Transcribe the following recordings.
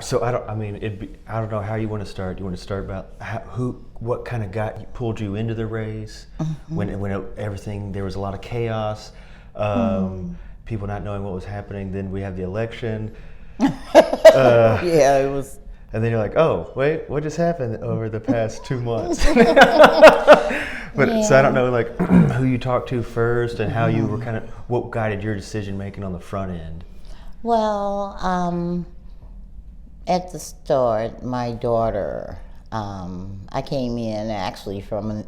So I don't. I mean, I don't know how you want to start. You want to start about what kind of pulled you into the race everything there was a lot of chaos, people not knowing what was happening. Then we have the election. Yeah, it was. And then you're like, oh, wait, what just happened over the past 2 months? But so I don't know, like, who you talked to first and how you were what guided your decision making on the front end? Well, at the start, my daughter, I came in actually from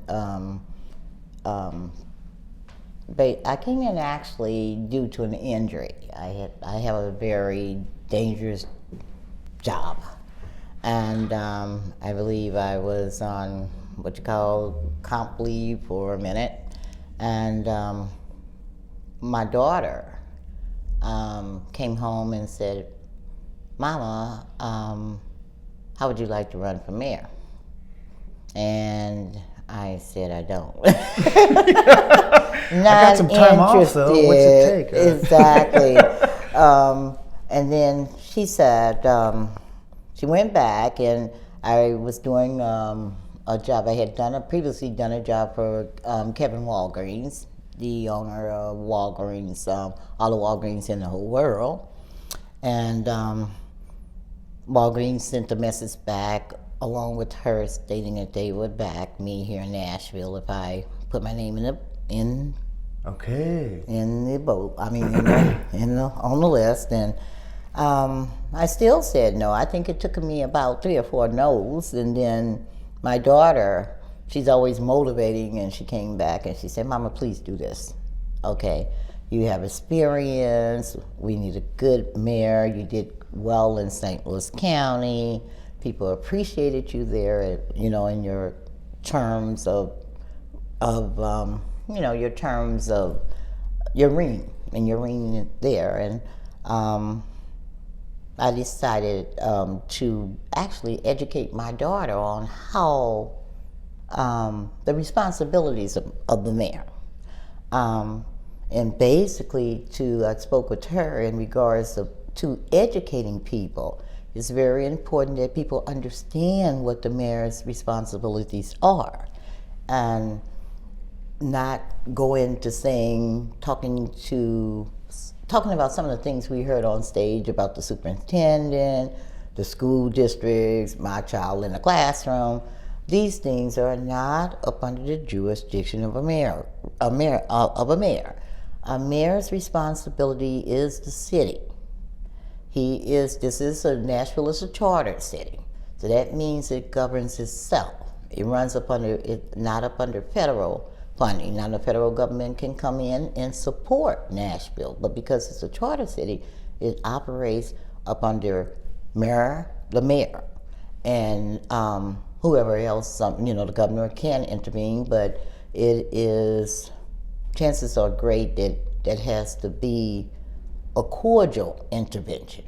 I came in actually due to an injury. I have a very dangerous job, and I believe I was on what you call comp leave for a minute, and my daughter came home and said, "Mama, how would you like to run for mayor?" And I said, "I don't." I got some time off though. What's it take? Exactly. And then she said, she went back, and I was doing a job. I had previously done a job for Kevin Walgreens, the owner of Walgreens, all the Walgreens in the whole world. And Walgreens sent a message back along with her stating that they would back me here in Nashville if I put my name in the boat. I mean, on the list. And I still said no. I think it took me about 3 or 4 no's, and then my daughter, she's always motivating, and she came back and she said, "Mama, please do this. Okay, you have experience. We need a good mayor. You did well in St. Louis County. People appreciated you there, in your terms of your terms of your ring there." And I decided to actually educate my daughter on how the responsibilities of the mayor. And basically, I spoke with her in regards to educating people. It's very important that people understand what the mayor's responsibilities are, and not go into talking about some of the things we heard on stage about the superintendent, the school districts, my child in the classroom. These things are not up under the jurisdiction of a mayor. A mayor's responsibility is the city. Nashville is a chartered city, so that means it governs itself. It runs not up under federal funding. Now the federal government can come in and support Nashville, but because it's a charter city, it operates up under the mayor, and whoever else, the governor can intervene, but chances are great that has to be a cordial intervention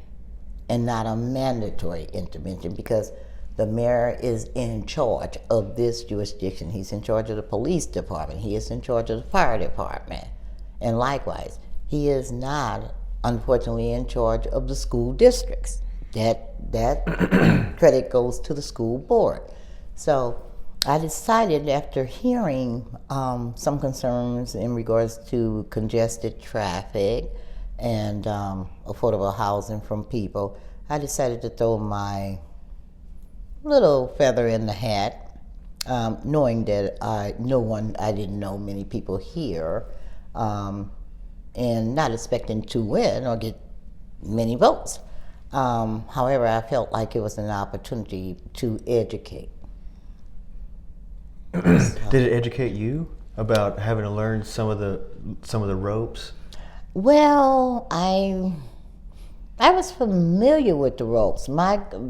and not a mandatory intervention, because the mayor is in charge of this jurisdiction. He's in charge of the police department. He is in charge of the fire department. And likewise, he is not, unfortunately, in charge of the school districts. That credit goes to the school board. So I decided, after hearing some concerns in regards to congested traffic and affordable housing from people, I decided to throw my little feather in the hat, knowing that I didn't know many people here, and not expecting to win or get many votes. However, I felt like it was an opportunity to educate. Did it educate you about having to learn some of the ropes? Well, I was familiar with the ropes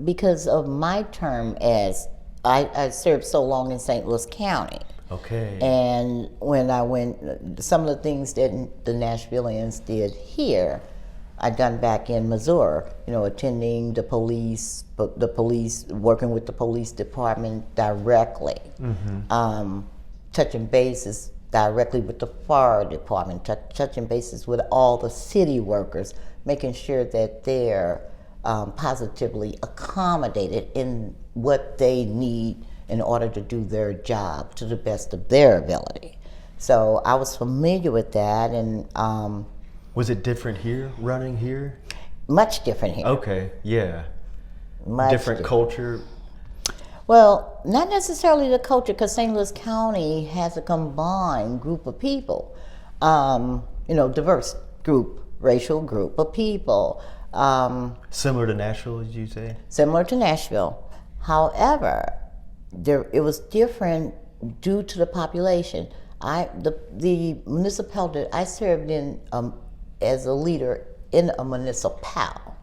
because of my term as I served so long in St. Louis County. Okay. And when I went, some of the things that the Nashvillians did here, I done back in Missouri. Attending the police, working with the police department directly, touching bases directly with the fire department, touching bases with all the city workers, making sure that their positively accommodated in what they need in order to do their job to the best of their ability. So I was familiar with that, and Was it different here, running here? much different here. Okay, yeah. Much Different culture. Well, not necessarily the culture, because St. Louis County has a combined group of people, diverse group, racial group of people. Similar to Nashville, as you say? Similar to Nashville. However, it was different due to the population. The municipality I served in as a leader in a municipal,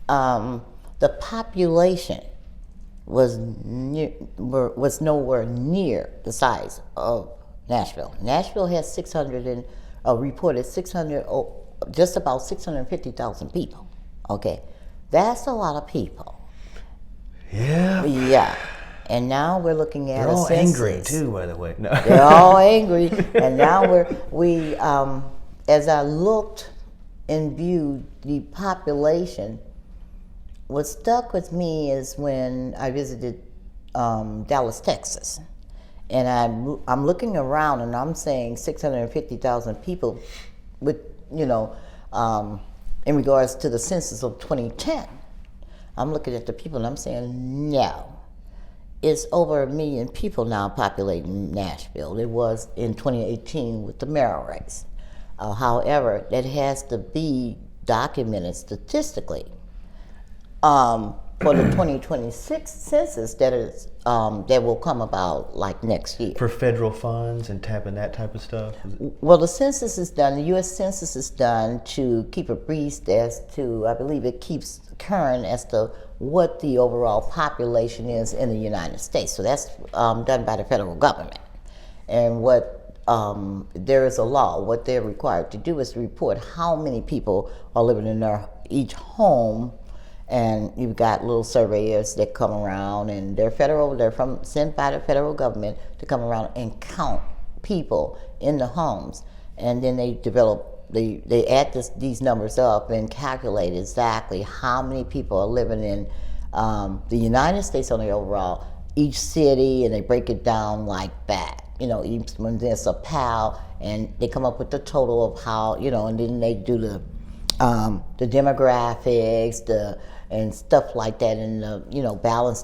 the population was nowhere near the size of Nashville. Nashville has 600 and reported 600, just about 650,000 people. Okay, that's a lot of people. Yeah. Yeah, and now we're looking at They're all a census. angry too, by the way. No. They're all angry, and now we as I looked and viewed the population, what stuck with me is when I visited Dallas, Texas, and I'm looking around and I'm saying 650,000 people, with in regards to the census of 2010. I'm looking at the people and I'm saying, no, it's over 1 million people now populating Nashville. It was in 2018 with the mayoral race. However, that has to be documented statistically for the 2026 census that will come about like next year. For federal funds and tapping that type of stuff? Well, the census is done, the U.S. Census is done to keep abreast as to, I believe it keeps current as to what the overall population is in the United States. So that's done by the federal government. And what there is a law, what they're required to do is report how many people are living in each home. And you've got little surveyors that come around, and they're sent by the federal government to come around and count people in the homes. And then they add these numbers up and calculate exactly how many people are living in the United States on the overall, each city, and they break it down like that. Each one there's a PAL, and they come up with the total of how, and then they do the demographics, and stuff like that, and balance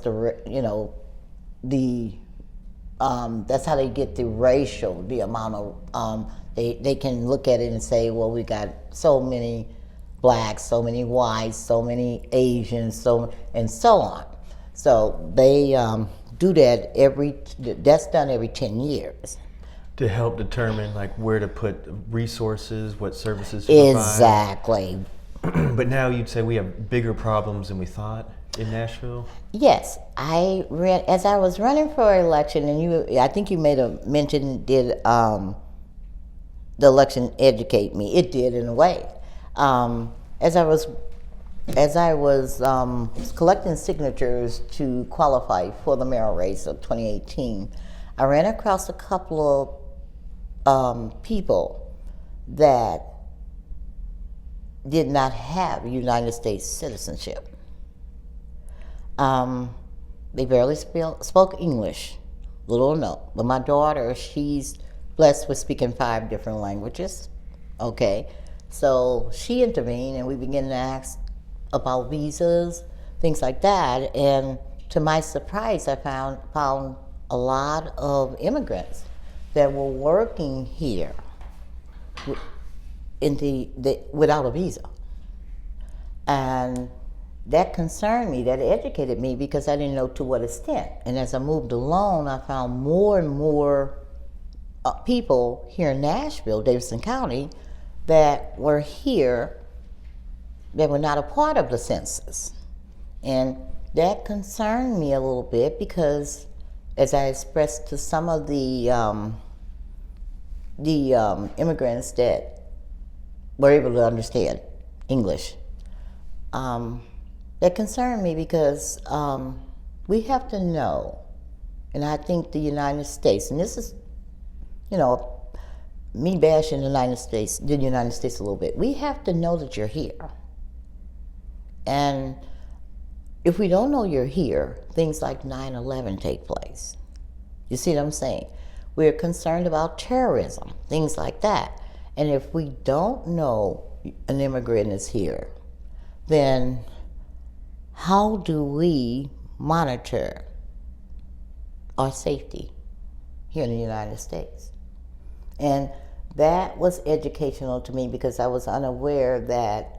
that's how they get the racial, the amount of they can look at it and say, well, we got so many blacks, so many whites, so many Asians, and so on. So they do that that's done every 10 years. To help determine where to put resources, what services to provide. Exactly. But now you'd say we have bigger problems than we thought in Nashville? Yes, as I was running for election, and I think you made a mention, did the election educate me? It did, in a way. As I was collecting signatures to qualify for the mayoral race of 2018, I ran across a couple of people that did not have United States citizenship. They barely spoke English, little or no. But my daughter, she's blessed with speaking 5 different languages. Okay, so she intervened, and we began to ask about visas, things like that. And to my surprise, I found a lot of immigrants that were working here without a visa. And that concerned me, that educated me, because I didn't know to what extent. And as I moved along, I found more and more people here in Nashville, Davidson County, that were here that were not a part of the census. And that concerned me a little bit, because as I expressed to some of the immigrants that were able to understand English, that concerned me, because we have to know, and I think the United States, and this is, me bashing the United States a little bit, we have to know that you're here. And if we don't know you're here, things like 9/11 take place. You see what I'm saying? We're concerned about terrorism, things like that. And if we don't know an immigrant is here, then how do we monitor our safety here in the United States? And that was educational to me because I was unaware that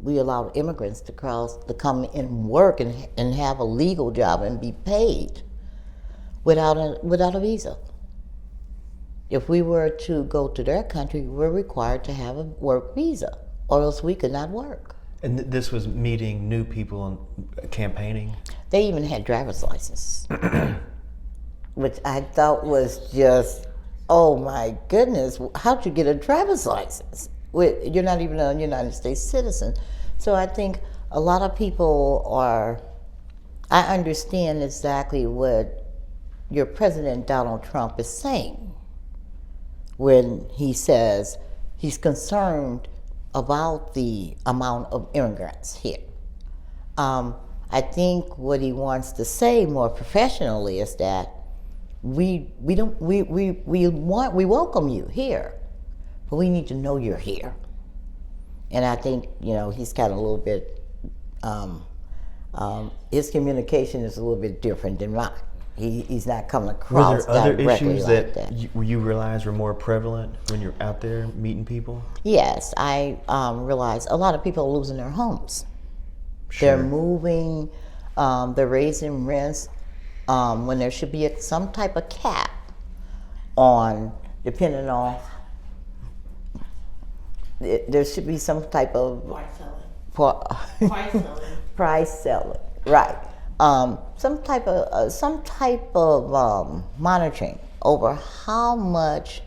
we allowed immigrants to come and work and have a legal job and be paid without a visa. If we were to go to their country, we were required to have a work visa, or else we could not work. And this was meeting new people and campaigning? They even had driver's license, which I thought was just, oh my goodness, how'd you get a driver's license? You're not even a United States citizen. So I think a lot of people I understand exactly what your President Donald Trump is saying when he says he's concerned about the amount of immigrants here. I think what he wants to say more professionally is that we welcome you here, but we need to know you're here. And I think, he's kind of a little bit, his communication is a little bit different than mine. He's not coming across Were there other directly issues like that you realized were more prevalent when you're out there meeting people? Yes, I realized a lot of people are losing their homes. Sure. They're moving, they're raising rents when there should be some type of cap on, depending on, there should be some type of price selling, right? Some type of monitoring over how much,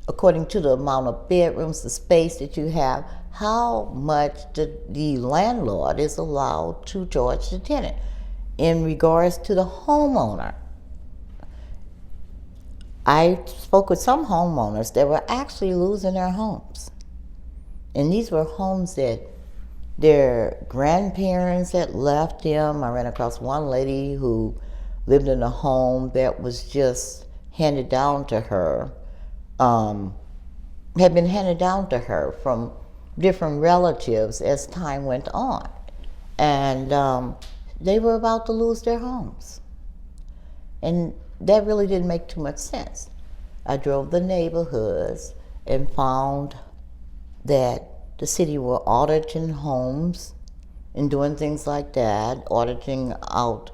according to the amount of bedrooms, the space that you have, how much the landlord is allowed to charge the tenant. In regards to the homeowner, I spoke with some homeowners that were actually losing their homes. And these were homes that their grandparents had left them. I ran across one lady who lived in a home that was just handed down to her, had been handed down to her from different relatives as time went on. And they were about to lose their homes. And that really didn't make too much sense. I drove the neighborhoods and found that the city were auditing homes and doing things like that, auditing out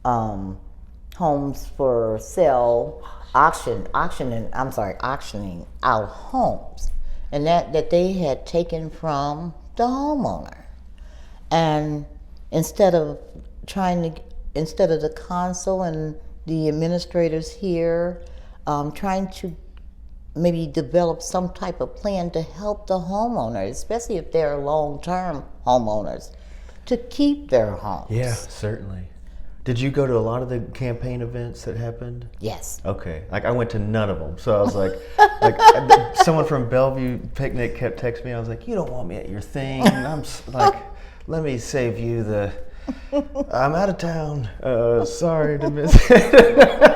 homes for sale, auctioning out homes, and that they had taken from the homeowner. And instead of the council and the administrators here trying to maybe develop some type of plan to help the homeowners, especially if they're long-term homeowners, to keep their homes. Yeah, certainly. Did you go to a lot of the campaign events that happened? Yes. Okay. I went to none of them. So I was like someone from Bellevue Picnic kept texting me. I was like, you don't want me at your thing. And I'm like, let me save you I'm out of town. Sorry to miss it.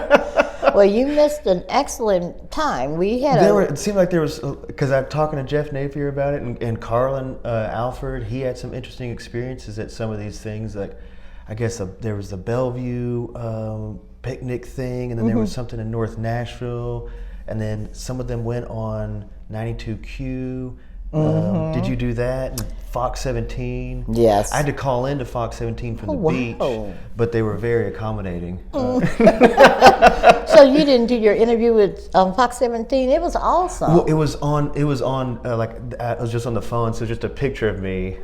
Well, you missed an excellent time. It seemed like there was, because I'm talking to Jeff Napier about it, and Carlin Alford, he had some interesting experiences at some of these things. Like, I guess there was the Bellevue picnic thing, and then there was something in North Nashville, and then some of them went on 92Q. Did you do that? And Fox 17? Yes. I had to call into Fox 17 from the beach, but they were very accommodating. So you didn't do your interview with Fox 17? It was awesome. Well, it was on it was just on the phone, so just a picture of me.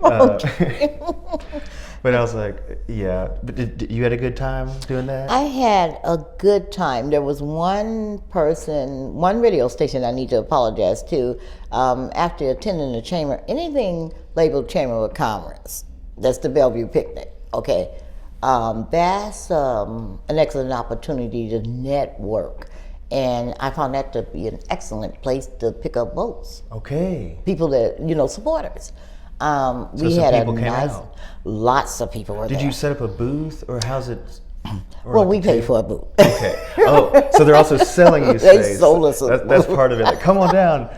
But I was like, yeah. But you had a good time doing that? I had a good time. There was one radio station I need to apologize to. After attending the chamber, anything labeled Chamber of Commerce, that's the Bellevue Picnic, okay? That's an excellent opportunity to network. And I found that to be an excellent place to pick up votes. Okay. People that, supporters. So We some had a people came nice, out. lots of people were Did there. you set up a booth, or how's it? Or Well, like we a paid table? for a booth. Okay. Oh, so they're also selling you They space. sold us a That's booth. part of it. Like, come on down.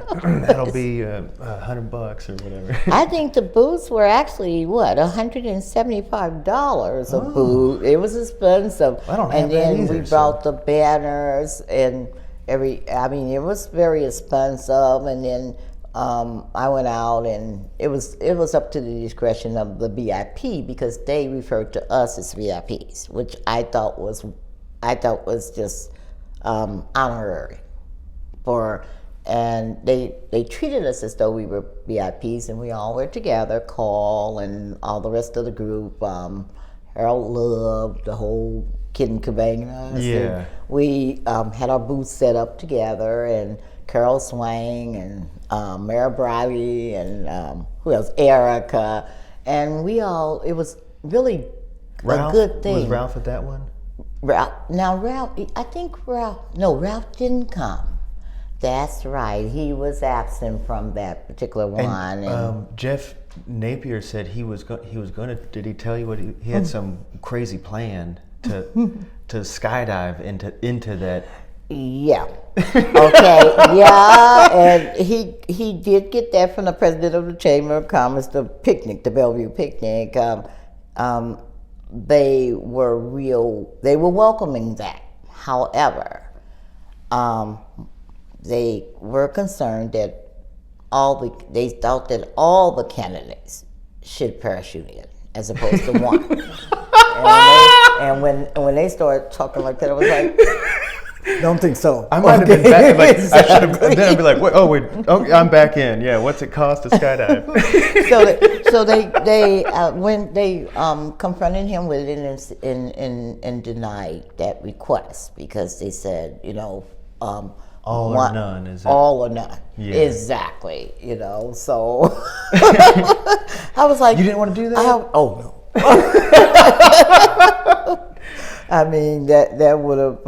That'll be $100 or whatever. I think the booths were actually what, $175 a booth. It was expensive. I don't have and that then either, we brought the banners and it was very expensive. And then I went out, and it was up to the discretion of the VIP, because they referred to us as VIPs, which I thought was just honorary. And they treated us as though we were VIPs, and we all were together. Carl and all the rest of the group, Harold Love, the whole Kid and Cabanas. Yeah. And we had our booth set up together, and Carol Swang and Mara Briley and who else? Erica, and we all. It was really Ralph, a good thing. was Ralph at that one? Ralph didn't come. That's right. He was absent from that particular one. And Jeff Napier said he was going to. Did he tell you what he had some crazy plan to skydive into that? Yeah. Okay. Yeah. And he did get that from the president of the Chamber of Commerce. The picnic, the Bellevue picnic. They were welcoming that. However, they were concerned that they thought that all the candidates should parachute in as opposed to one. and when they started talking like that, I was like, don't think so. I might have been back. Like, I should have. Then I'd be like, wait, I'm back in. Yeah, what's it cost to skydive? So they when they confronted him with it and denied that request, because they said, All or none, is it? All or none. Yeah. Exactly. So I was like, You didn't want to do that? Oh no. I mean, that would have.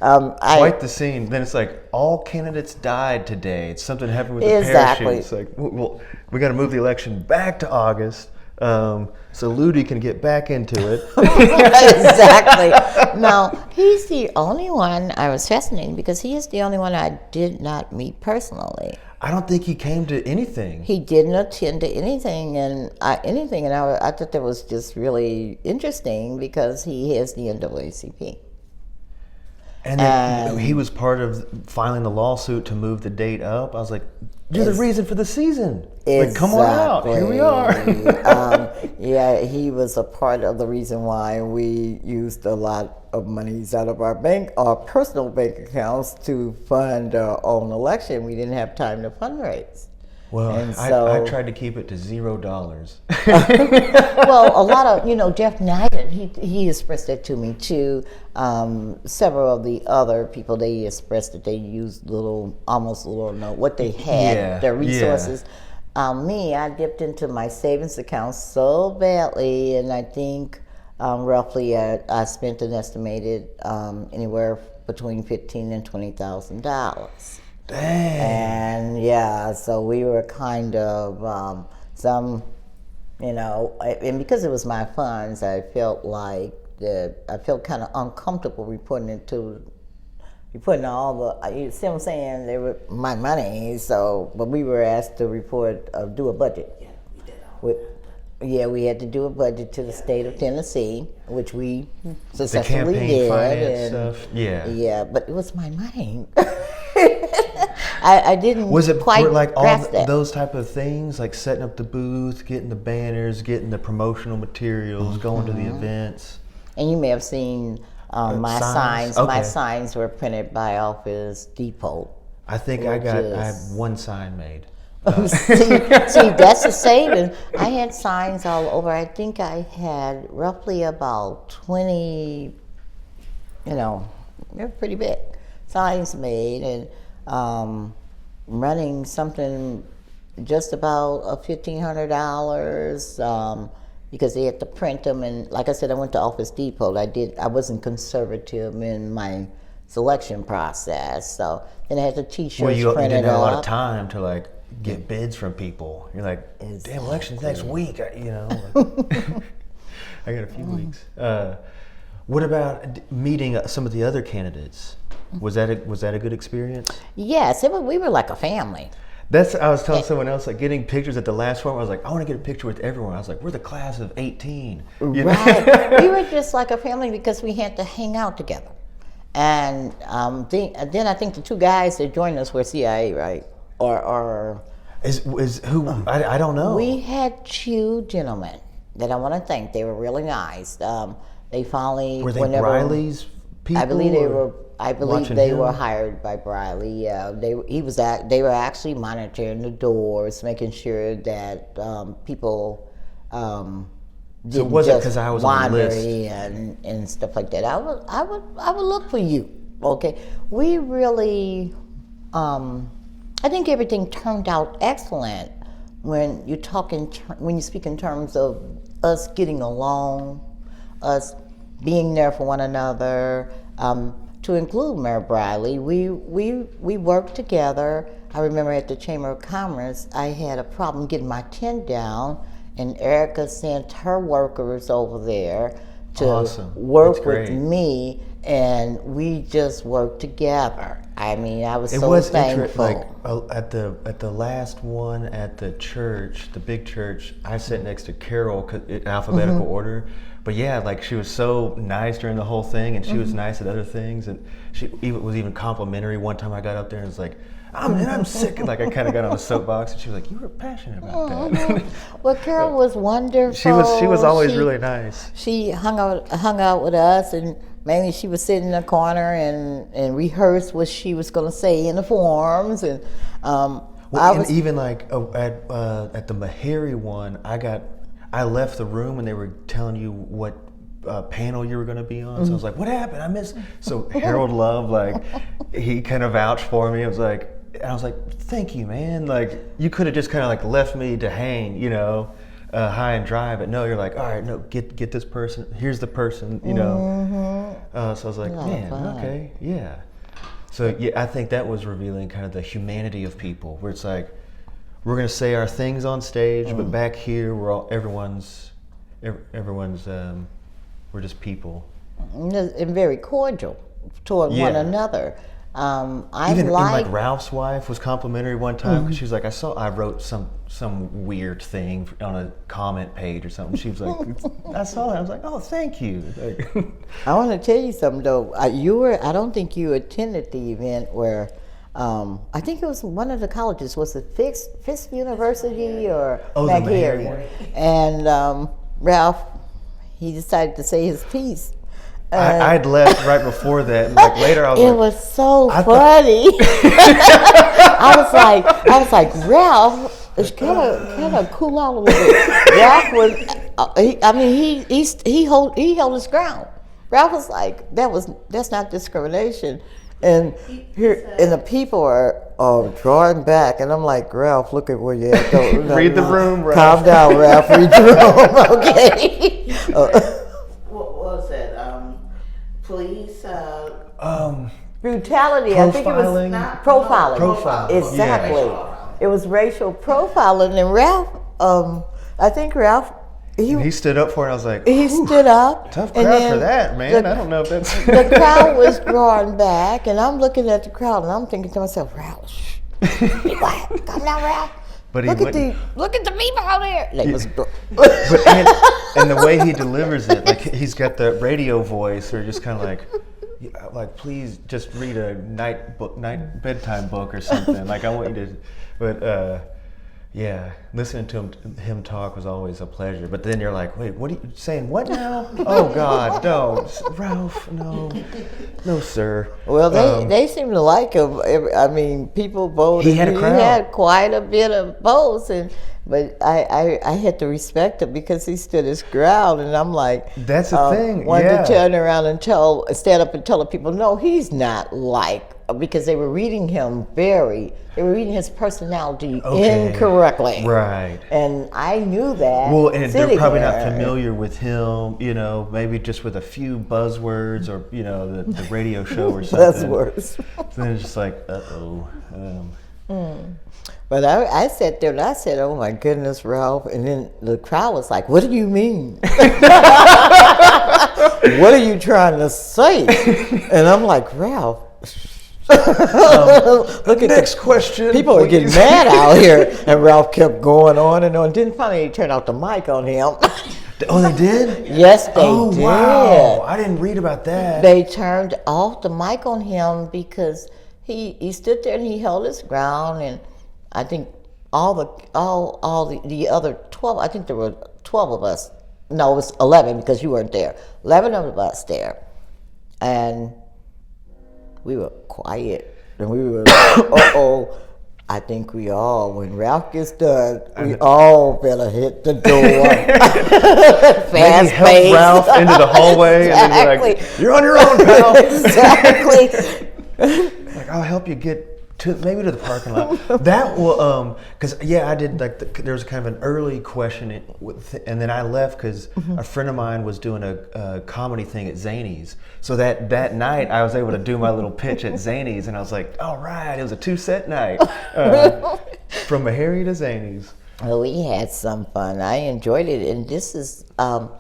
Quite the scene. Then it's like, all candidates died today. Something happened with the Exactly. parachute. It's like, well, we got to move the election back to August, so Ludi can get back into it. Exactly. Now, he's the only one. I was fascinated because he is the only one I did not meet personally. I don't think he came to anything. He didn't attend to anything, and I thought that was just really interesting, because he has the NAACP. And then he was part of filing the lawsuit to move the date up. I was like, you're the reason for the season. Like, come on out. Here we are. Yeah, he was a part of the reason why we used a lot of monies out of our personal bank accounts to fund our own election. We didn't have time to fundraise. Well, And I tried to keep it to $0. Well, a lot of, Jeff Knighton, he expressed that to me too. Several of the other people, they expressed that they used what they had, their resources. Me, I dipped into my savings account so badly, and I think roughly I spent an estimated anywhere between $15,000 and $20,000. Dang. And so we were kind of and because it was my funds, I felt kind of uncomfortable reporting all the, you see what I'm saying? They were my money, but we were asked to do a budget. Yeah, we did. We had to do a budget to the state of Tennessee, which we successfully campaign did. finance stuff. Yeah. Yeah, but it was my money. I didn't Was it quite like all grasp that. those type of things, like setting up the booth, getting the banners, getting the promotional materials, going to the events? And you may have seen my signs. Okay. My signs were printed by Office Depot. I think I have one sign made. See, that's a saving. I had signs all over. I think I had roughly about 20, they're pretty big, signs made, and running something just about $1,500 because they had to print them. And like I said, I went to Office Depot. I wasn't conservative in my selection process, so then I had the T-shirts Well, you printed didn't have a lot of up. time to get bids from people. You're like, Exactly. damn, election's next week. Like, I got a few weeks. What about meeting some of the other candidates? Was that a good experience? Yes, we were like a family. I was telling someone else, like getting pictures at the last one. I was like, I want to get a picture with everyone. I was like, we're the class of 18. You know? Right. We were just like a family because we had to hang out together. And then I think the two guys that joined us were CIA, right? Or Is who? I don't know. we had two gentlemen that I want to thank. They were really nice. They finally Were they Briley's people? I believe they were. I believe watching they him? were hired by Briley. Yeah, they were actually monitoring the doors, making sure that people So didn't it wasn't just because I was on the wander list. in and stuff like that. I would look for you. Okay, we really. I think everything turned out excellent when you when you speak in terms of us getting along, us being there for one another. To include Mayor Briley, we worked together. I remember at the Chamber of Commerce, I had a problem getting my tent down, and Erica sent her workers over there to Awesome. work That's with great. me, and we just worked together. I mean, I was It so was thankful. like at the last one at the church, the big church. I sat next to Carol in alphabetical order. But yeah, like she was so nice during the whole thing, and she was nice at other things, and she was even complimentary. One time I got up there and was like, I'm sick. And like I kind of got on the soapbox, and she was like, you were passionate about that. Well, Carol was wonderful. She was always really nice. She hung out with us, and maybe she would sit in the corner and rehearse what she was going to say in the forms. And even like at the Meharry one, I left the room when they were telling you what panel you were going to be on. So I was like, what happened? I missed. So Harold Love, like, he kind of vouched for me. I was like, thank you, man. Like, you could have just kind of like left me to hang, high and dry. But no, you're like, all right, no, get this person. Here's the person, So I was like, man, okay, yeah. So yeah, I think that was revealing kind of the humanity of people, where it's like, we're gonna say our things on stage, but back here, everyone's we're just people. and very cordial toward one another. Even like Ralph's wife was complimentary one time because she was like, I wrote some weird thing on a comment page or something. She was like, I saw that. I was like, oh, thank you. Like, I want to tell you something though. I don't think you attended the event where. I think it was one of the colleges. Was it Fisk University or Meharry? And Ralph, he decided to say his piece. I'd left right before that. And like later, I was it was so funny. I was like, Ralph, it's kind of cool out a little bit. Ralph was, he held his ground. Ralph was like, that's not discrimination. And the people are drawing back, and I'm like, Ralph, look at where you're at. Read the room, Ralph. Calm down, Ralph. Read the room, okay? What was that? Police. Brutality. I think it was profiling. Profiling. Exactly. Yeah. It was racial profiling, and Ralph. I think Ralph. He stood up for it. I was like, he stood up. Tough crowd for that, man. I don't know if that's. The crowd was drawing back, and I'm looking at the crowd, and I'm thinking to myself, Ralph, shh, be quiet, calm down, Ralph. But look at the people out there. And the way he delivers it, like he's got the radio voice, or just kind of like, please just read a night bedtime book or something. Like I want you to, but. Yeah, listening to him talk was always a pleasure. But then you're like, wait, what are you saying? What now? Oh God, no, Ralph, no, sir. Well, they seem to like him. I mean, people voted. He had a crowd. He had quite a bit of votes, but I had to respect him because he stood his ground, and I'm like, that's the thing. Wanted to turn around and stand up and tell the people, no, he's not like. Because they were reading his personality incorrectly. Right. And I knew that. Well, and they're probably not familiar with him, maybe just with a few buzzwords or, the radio show or something. Buzzwords. So then it's just like, But I sat there and I said, "Oh my goodness, Ralph!" And then the crowd was like, "What do you mean? What are you trying to say?" And I'm like, "Ralph." Look at Next question. People are getting mad out here, and Ralph kept going on and on. Didn't finally turn off the mic on him. Oh, they did? Yes, they oh, did. Wow. I didn't read about that. They turned off the mic on him because he stood there and he held his ground, and I think all the other 12, I think there were 12 of us. No, it was 11 because you weren't there. 11 of us there. And we were quiet. And we were like, uh-oh. I think when Ralph gets done, we all better hit the door. Fast help pace. Ralph into the hallway. Exactly. And then be like, "You're on your own, pal." Exactly. Like, I'll help you get maybe to the parking lot. That will, because I did there was kind of an early question, and then I left because a friend of mine was doing a comedy thing at Zany's. So that night I was able to do my little pitch at Zany's, and I was like, all right, it was a 2-set night, from Meharry to Zany's. Well, we had some fun. I enjoyed it, and this is I'm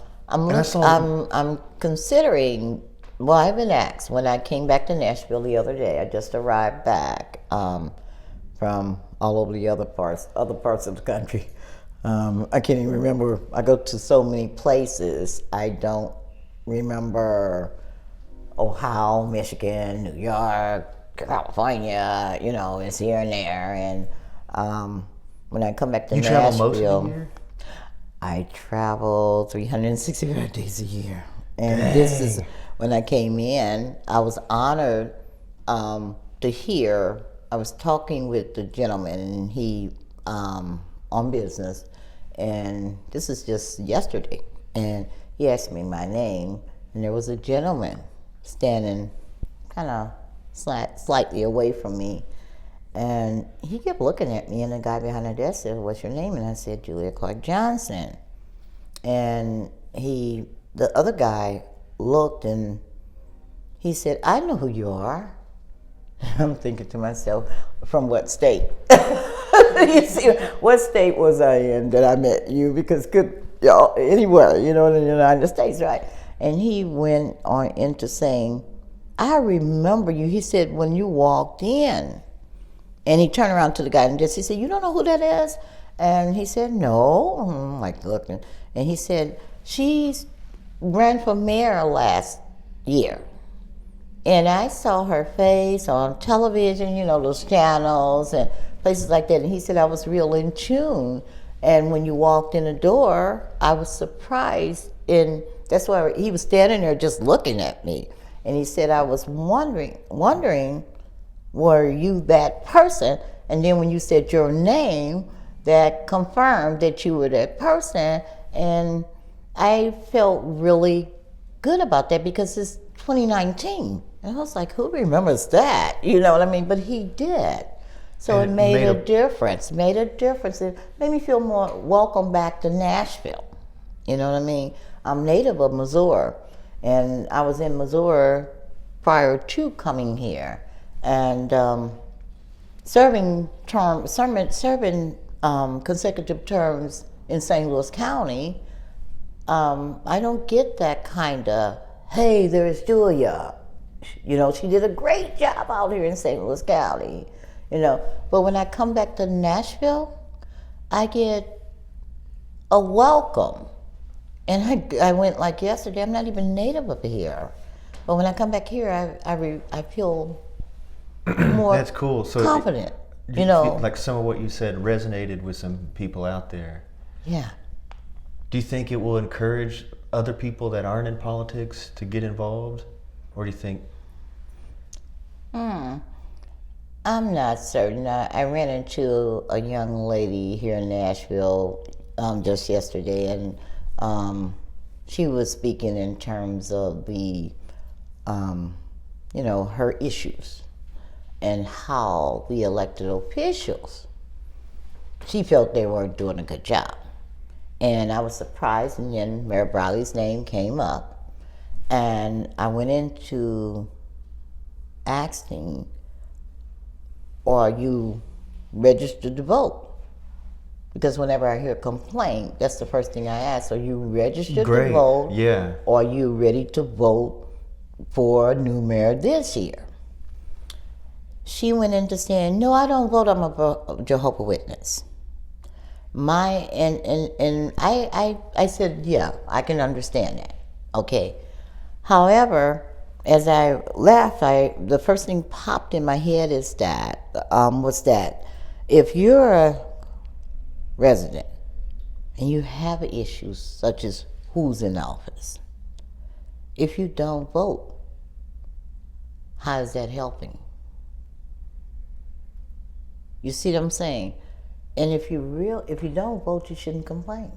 considering. Well, I've been asked when I came back to Nashville the other day. I just arrived back from all over the other parts of the country. I can't even remember. I go to so many places. I don't remember Ohio, Michigan, New York, California. It's here and there. And when I come back to Nashville, travel most of the year? I travel 365 days a year, and this is. When I came in, I was honored to hear. I was talking with the gentleman, and he on business, and this is just yesterday. And he asked me my name, and there was a gentleman standing, kind of slightly away from me, and he kept looking at me. And the guy behind the desk said, "What's your name?" And I said, "Julia Clark Johnson." And the other guy looked and he said, "I know who you are." I'm thinking to myself, from what state? You see, what state was I in that I met you? Because anywhere, in the United States, right? And he went on into saying, "I remember you." He said, "When you walked in," and he turned around to the guy and he said, "You don't know who that is?" And he said, "No." I'm like looking, and he said, "She's ran for mayor last year, and I saw her face on television, those channels and places like that." And he said, "I was real in tune, and when you walked in the door, I was surprised." And that's why he was standing there just looking at me. And he said, "I was wondering, were you that person?" And then when you said your name, that confirmed that you were that person. And I felt really good about that because it's 2019. And I was like, who remembers that? You know what I mean? But he did. So it made a difference. Made a difference. It made me feel more welcome back to Nashville. You know what I mean? I'm native of Missouri. And I was in Missouri prior to coming here. And serving consecutive terms in St. Louis County. I don't get that kind of, "Hey, there's Julia. She did a great job out here in St. Louis County." But when I come back to Nashville, I get a welcome. And I went like yesterday. I'm not even native of here, but when I come back here, I feel more That's cool. So confident. Feel like some of what you said resonated with some people out there. Yeah. Do you think it will encourage other people that aren't in politics to get involved? Or do you think? I'm not certain. I ran into a young lady here in Nashville just yesterday, and she was speaking in terms of the, her issues and how the elected officials, she felt they weren't doing a good job. And I was surprised, and then Mayor Briley's name came up, and I went into asking, are you registered to vote? Because whenever I hear a complaint, that's the first thing I ask. Are you registered to vote? Yeah. Or are you ready to vote for a new mayor this year? She went into saying, no, I don't vote, I'm a Jehovah's Witness. I said, yeah, I can understand that. Okay. However, as I left, the first thing popped in my head is that if you're a resident and you have issues such as who's in office, if you don't vote, how is that helping? You see what I'm saying? And if you don't vote, you shouldn't complain,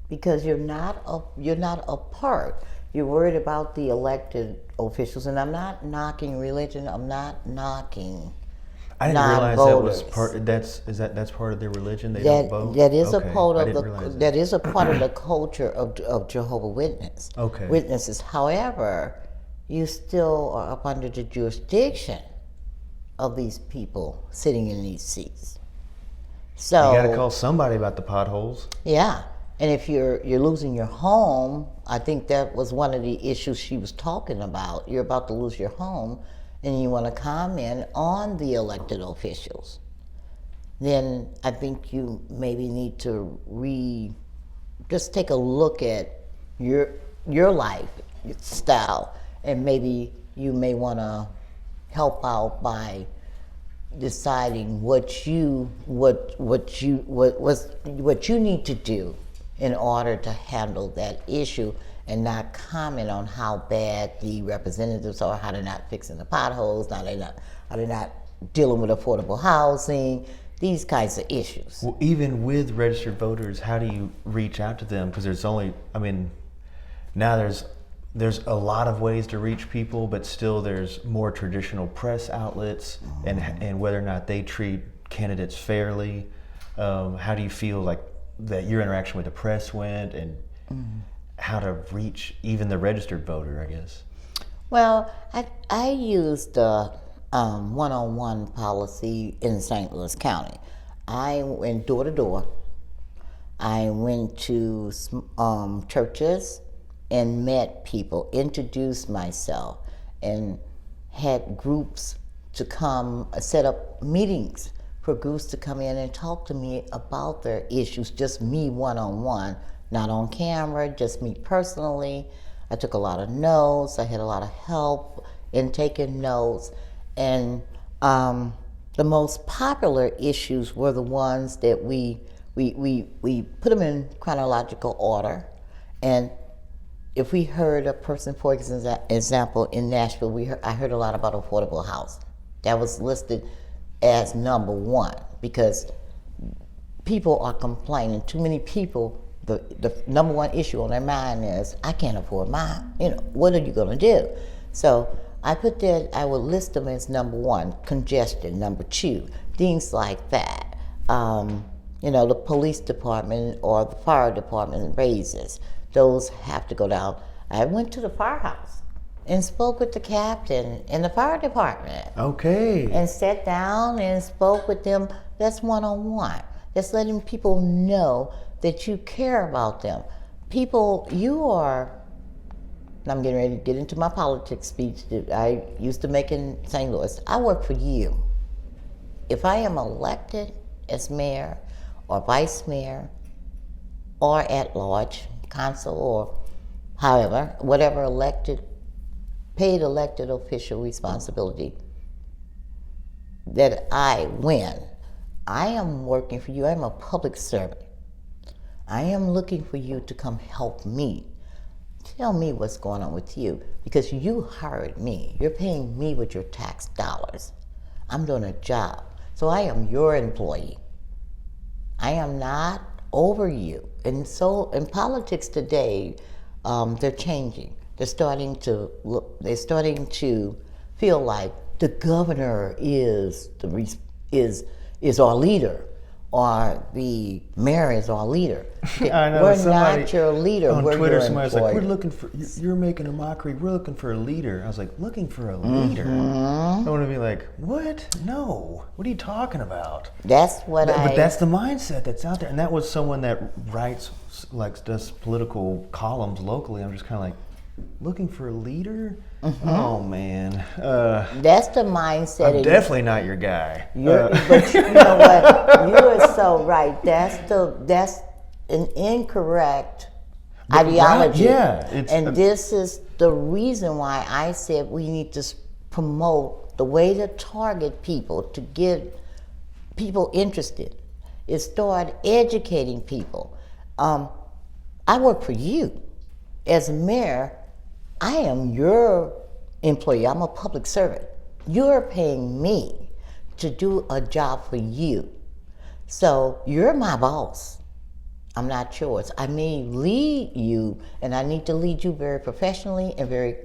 because you're not a part. You're worried about the elected officials, and I'm not knocking religion. I'm not knocking. I didn't realize that was part. That's part of their religion. They don't vote. That is okay. a part I of didn't the realize that is a part of the culture of Jehovah's Witness. Okay. Witnesses. However, you still are up under the jurisdiction of these people sitting in these seats. So you got to call somebody about the potholes. Yeah, and if you're losing your home, I think that was one of the issues she was talking about. You're about to lose your home, and you want to comment on the elected officials. Then I think you maybe need to just take a look at your lifestyle, and maybe you may want to help out by deciding what you need to do in order to handle that issue, and not comment on how bad the representatives are, how they're not fixing the potholes, how they're not dealing with affordable housing, these kinds of issues. Well, even with registered voters, how do you reach out to them? Because now there's a lot of ways to reach people, but still there's more traditional press outlets, and whether or not they treat candidates fairly. How do you feel like that your interaction with the press went, and how to reach even the registered voter, I guess? Well, I used the one-on-one policy in St. Louis County. I went door to door. I went to churches and met people, introduced myself, and had groups to come, set up meetings for groups to come in and talk to me about their issues, just me one-on-one, not on camera, just me personally. I took a lot of notes. I had a lot of help in taking notes. And the most popular issues were the ones that we put them in chronological order. And if we heard a person, for example, in Nashville, I heard a lot about affordable housing. That was listed as number one, because people are complaining. Too many people, the number one issue on their mind is, I can't afford mine. What are you gonna do? So I would list them as number one, congestion, number two, things like that. The police department or the fire department raises. Those have to go down. I went to the firehouse and spoke with the captain in the fire department. Okay. And sat down and spoke with them. That's one-on-one. That's letting people know that you care about them. People, I'm getting ready to get into my politics speech that I used to make in St. Louis. I work for you. If I am elected as mayor or vice mayor or at large, council, or however, whatever paid elected official responsibility that I win, I am working for you. I'm a public servant. I am looking for you to come help me. Tell me what's going on with you, because you hired me. You're paying me with your tax dollars. I'm doing a job. So I am your employee. I am not over you. And so in politics today, they're changing. They're starting to feel like the governor is our leader, or the mayor is our leader. I know, We're not your leader. On we're Twitter, your somebody's employer. like, "We're looking for you're making a mockery. We're looking for a leader." I was like, "Looking for a leader?" I want to be like, "What? No. What are you talking about?" That's what But that's the mindset that's out there, and that was someone that writes, like, does political columns locally. I'm just kind of like, looking for a leader? Oh man, That's the mindset. I'm definitely not your guy. But you know what? You are so right. That's an incorrect ideology. Right, yeah, and this is the reason why I said we need to promote the way to target people to get people interested is start educating people. I work for you. As mayor, I am your employee. I'm a public servant. You're paying me to do a job for you. So you're my boss. I'm not yours. I may lead you, and I need to lead you very professionally and very,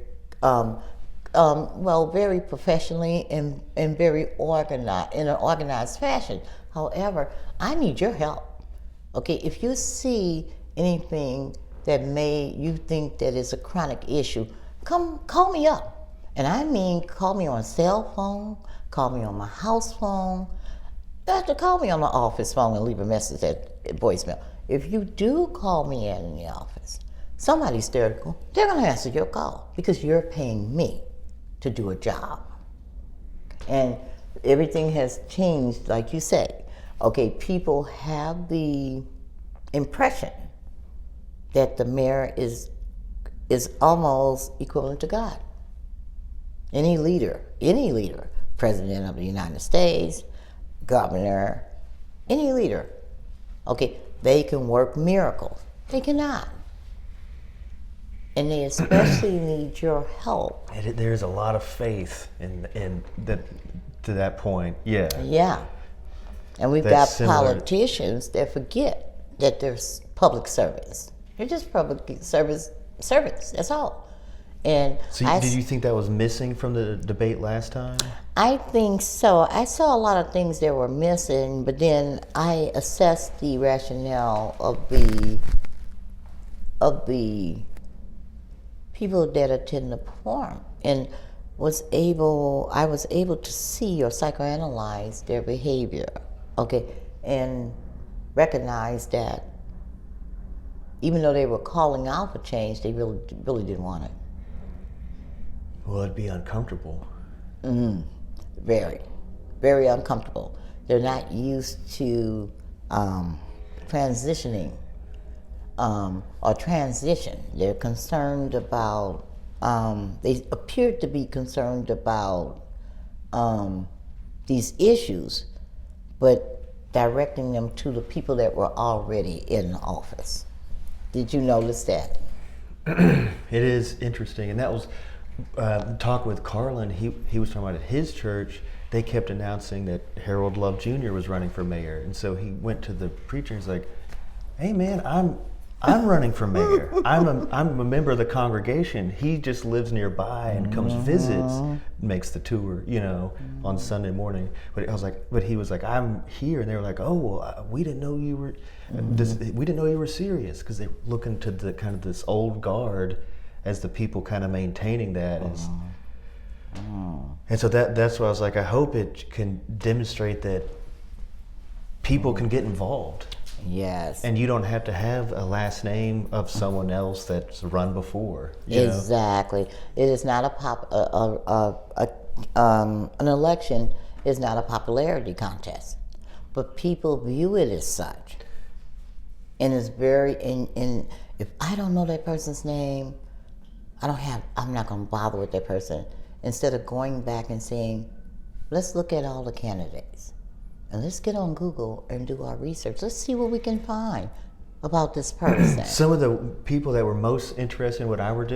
very professionally and very organized, in an organized fashion. However, I need your help. Okay, if you see anything that you think that is a chronic issue, come call me up. And I mean, call me on a cell phone, call me on my house phone. You have to call me on my office phone and leave a message at voicemail. If you do call me in the office, somebody's there to go, they're going to answer your call because you're paying me to do a job. And everything has changed, like you say. Okay, people have the impression that the mayor is almost equivalent to God. Any leader, president of the United States, governor, any leader, okay, they can work miracles. They cannot. And they especially need your help. There's a lot of faith in that, to that point. Yeah. Yeah. And we've got politicians that forget that there's public servants. They're just public servants, that's all. And so did you think that was missing from the debate last time? I think so. I saw a lot of things that were missing, but then I assessed the rationale of the people that attend the forum and I was able to see or psychoanalyze their behavior, okay, and recognize that even though they were calling out for change, they really didn't want it. Well, it'd be uncomfortable. Very, very uncomfortable. They're not used to transitioning or transition. They're concerned about, they appear to be concerned about these issues, but directing them to the people that were already in office. Did you notice that? It is interesting, and that was talk with Carlin. He was talking about at his church. They kept announcing that Harold Love Jr. was running for mayor, and so he went to the preacher and he's like, "Hey man, I'm running for mayor. I'm a member of the congregation. He just lives nearby and comes visits, makes the tour, on Sunday morning." But he was like, "I'm here," and they were like, "Oh, well, we didn't know you were. We didn't know you were serious," because they're looking to the kind of this old guard as the people kind of maintaining that. And so that's why I was like, I hope it can demonstrate that people can get involved. Yes. And you don't have to have a last name of someone else that's run before. Exactly. It is not an election is not a popularity contest, but people view it as such. And it's very, and if I don't know that person's name, I'm not going to bother with that person. Instead of going back and saying, let's look at all the candidates and let's get on Google and do our research. Let's see what we can find about this person. Some of the people that were most interested in what I was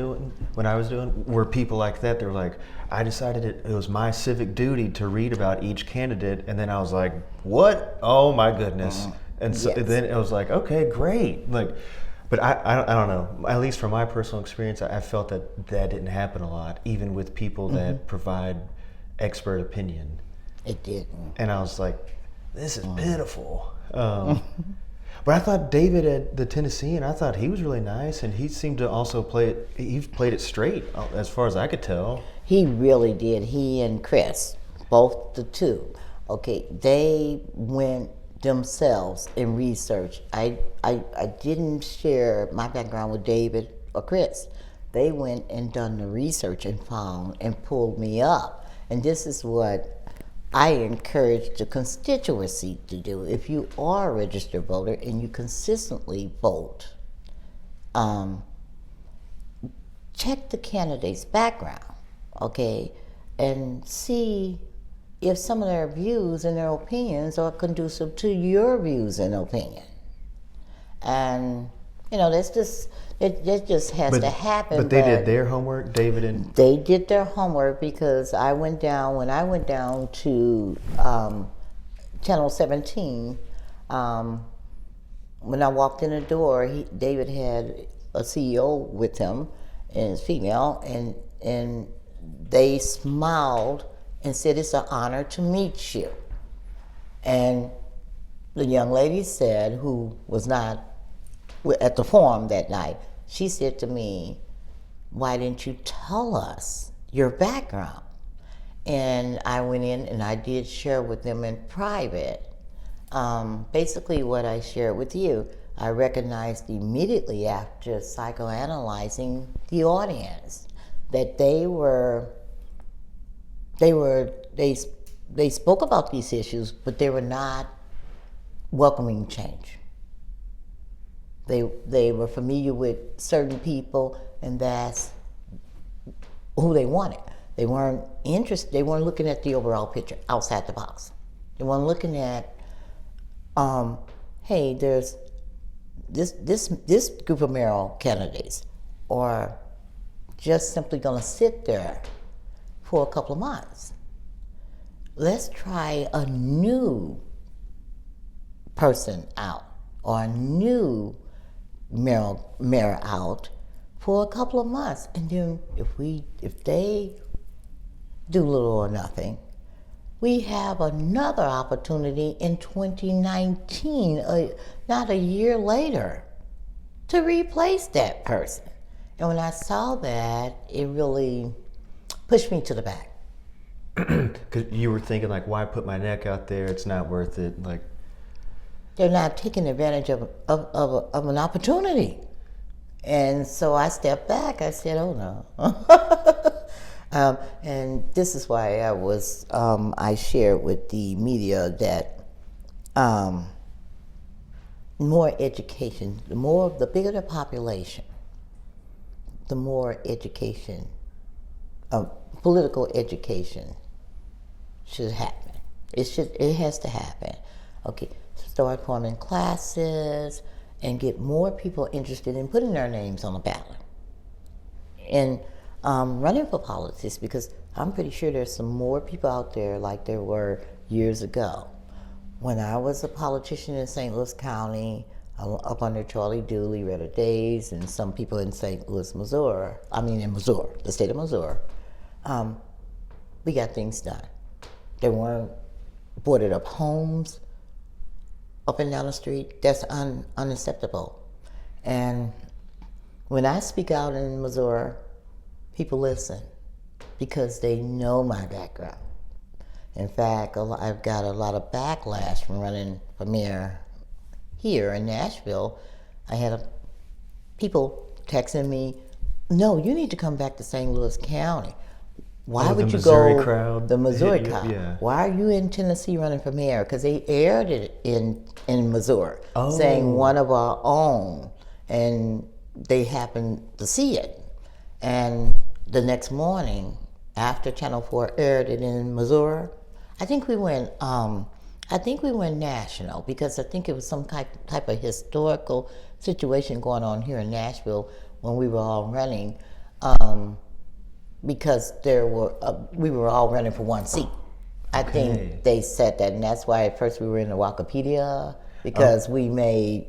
doing were people like that. They were like, I decided it was my civic duty to read about each candidate, and then I was like, what? Oh my goodness. And so then it was like, okay, great. But I don't know. At least from my personal experience, I felt that didn't happen a lot, even with people that provide expert opinion. It didn't. And I was like, this is pitiful. But I thought David at the Tennessean, I thought he was really nice, and he seemed to also play it. He played it straight, as far as I could tell. He really did. He and Chris, both the two. Okay, they went themselves in research. I didn't share my background with David or Chris. They went and done the research and found and pulled me up. And this is what I encourage the constituency to do. If you are a registered voter and you consistently vote, check the candidate's background, okay, and see if some of their views and their opinions are conducive to your views and opinion. And that's just it just has to happen. But they did their homework, David and they did their homework, because when I went down to Channel 17, when I walked in the door, David had a CEO with him, and it's female, and they smiled and said, "It's an honor to meet you." And the young lady said, who was not at the forum that night, she said to me, "Why didn't you tell us your background?" And I went in and I did share with them in private. Basically what I shared with you, I recognized immediately after psychoanalyzing the audience that they spoke about these issues, but they were not welcoming change. They were familiar with certain people, and that's who they wanted. They weren't interested. They weren't looking at the overall picture outside the box. They weren't looking at, hey, there's this group of mayoral candidates, or just simply going to sit there for a couple of months. Let's try a new person out, or a new mayor out for a couple of months, and then if they do little or nothing, we have another opportunity in 2019, not a year later, to replace that person. And when I saw that, it really pushed me to the back. Because you were thinking, like, why put my neck out there? It's not worth it. Like, they're not taking advantage of an opportunity. And so I stepped back. I said, "Oh no." And this is why I shared with the media that more education, the bigger the population, the more education, political education should happen. It has to happen. Okay, start forming classes and get more people interested in putting their names on the ballot and running for politics, because I'm pretty sure there's some more people out there like there were years ago. When I was a politician in St. Louis County, up under Charlie Dooley, Retta Days, and some people in St. Louis, Missouri, the state of Missouri, we got things done. There weren't boarded up homes up and down the street. That's unacceptable. And when I speak out in Missouri, people listen because they know my background. In fact, I've got a lot of backlash from running for mayor here in Nashville. I had people texting me, "No, you need to come back to St. Louis County. Why would you go?" Crowd. The Missouri crowd. Yeah. "Why are you in Tennessee running for mayor?" Because they aired it in Missouri, Oh. saying one of our own, and they happened to see it. And the next morning, after Channel 4 aired it in Missouri, I think we went national, because I think it was some type of historical situation going on here in Nashville when we were all running, because we were all running for one seat. I think they said that, and that's why at first we were in the Wikipedia, because we made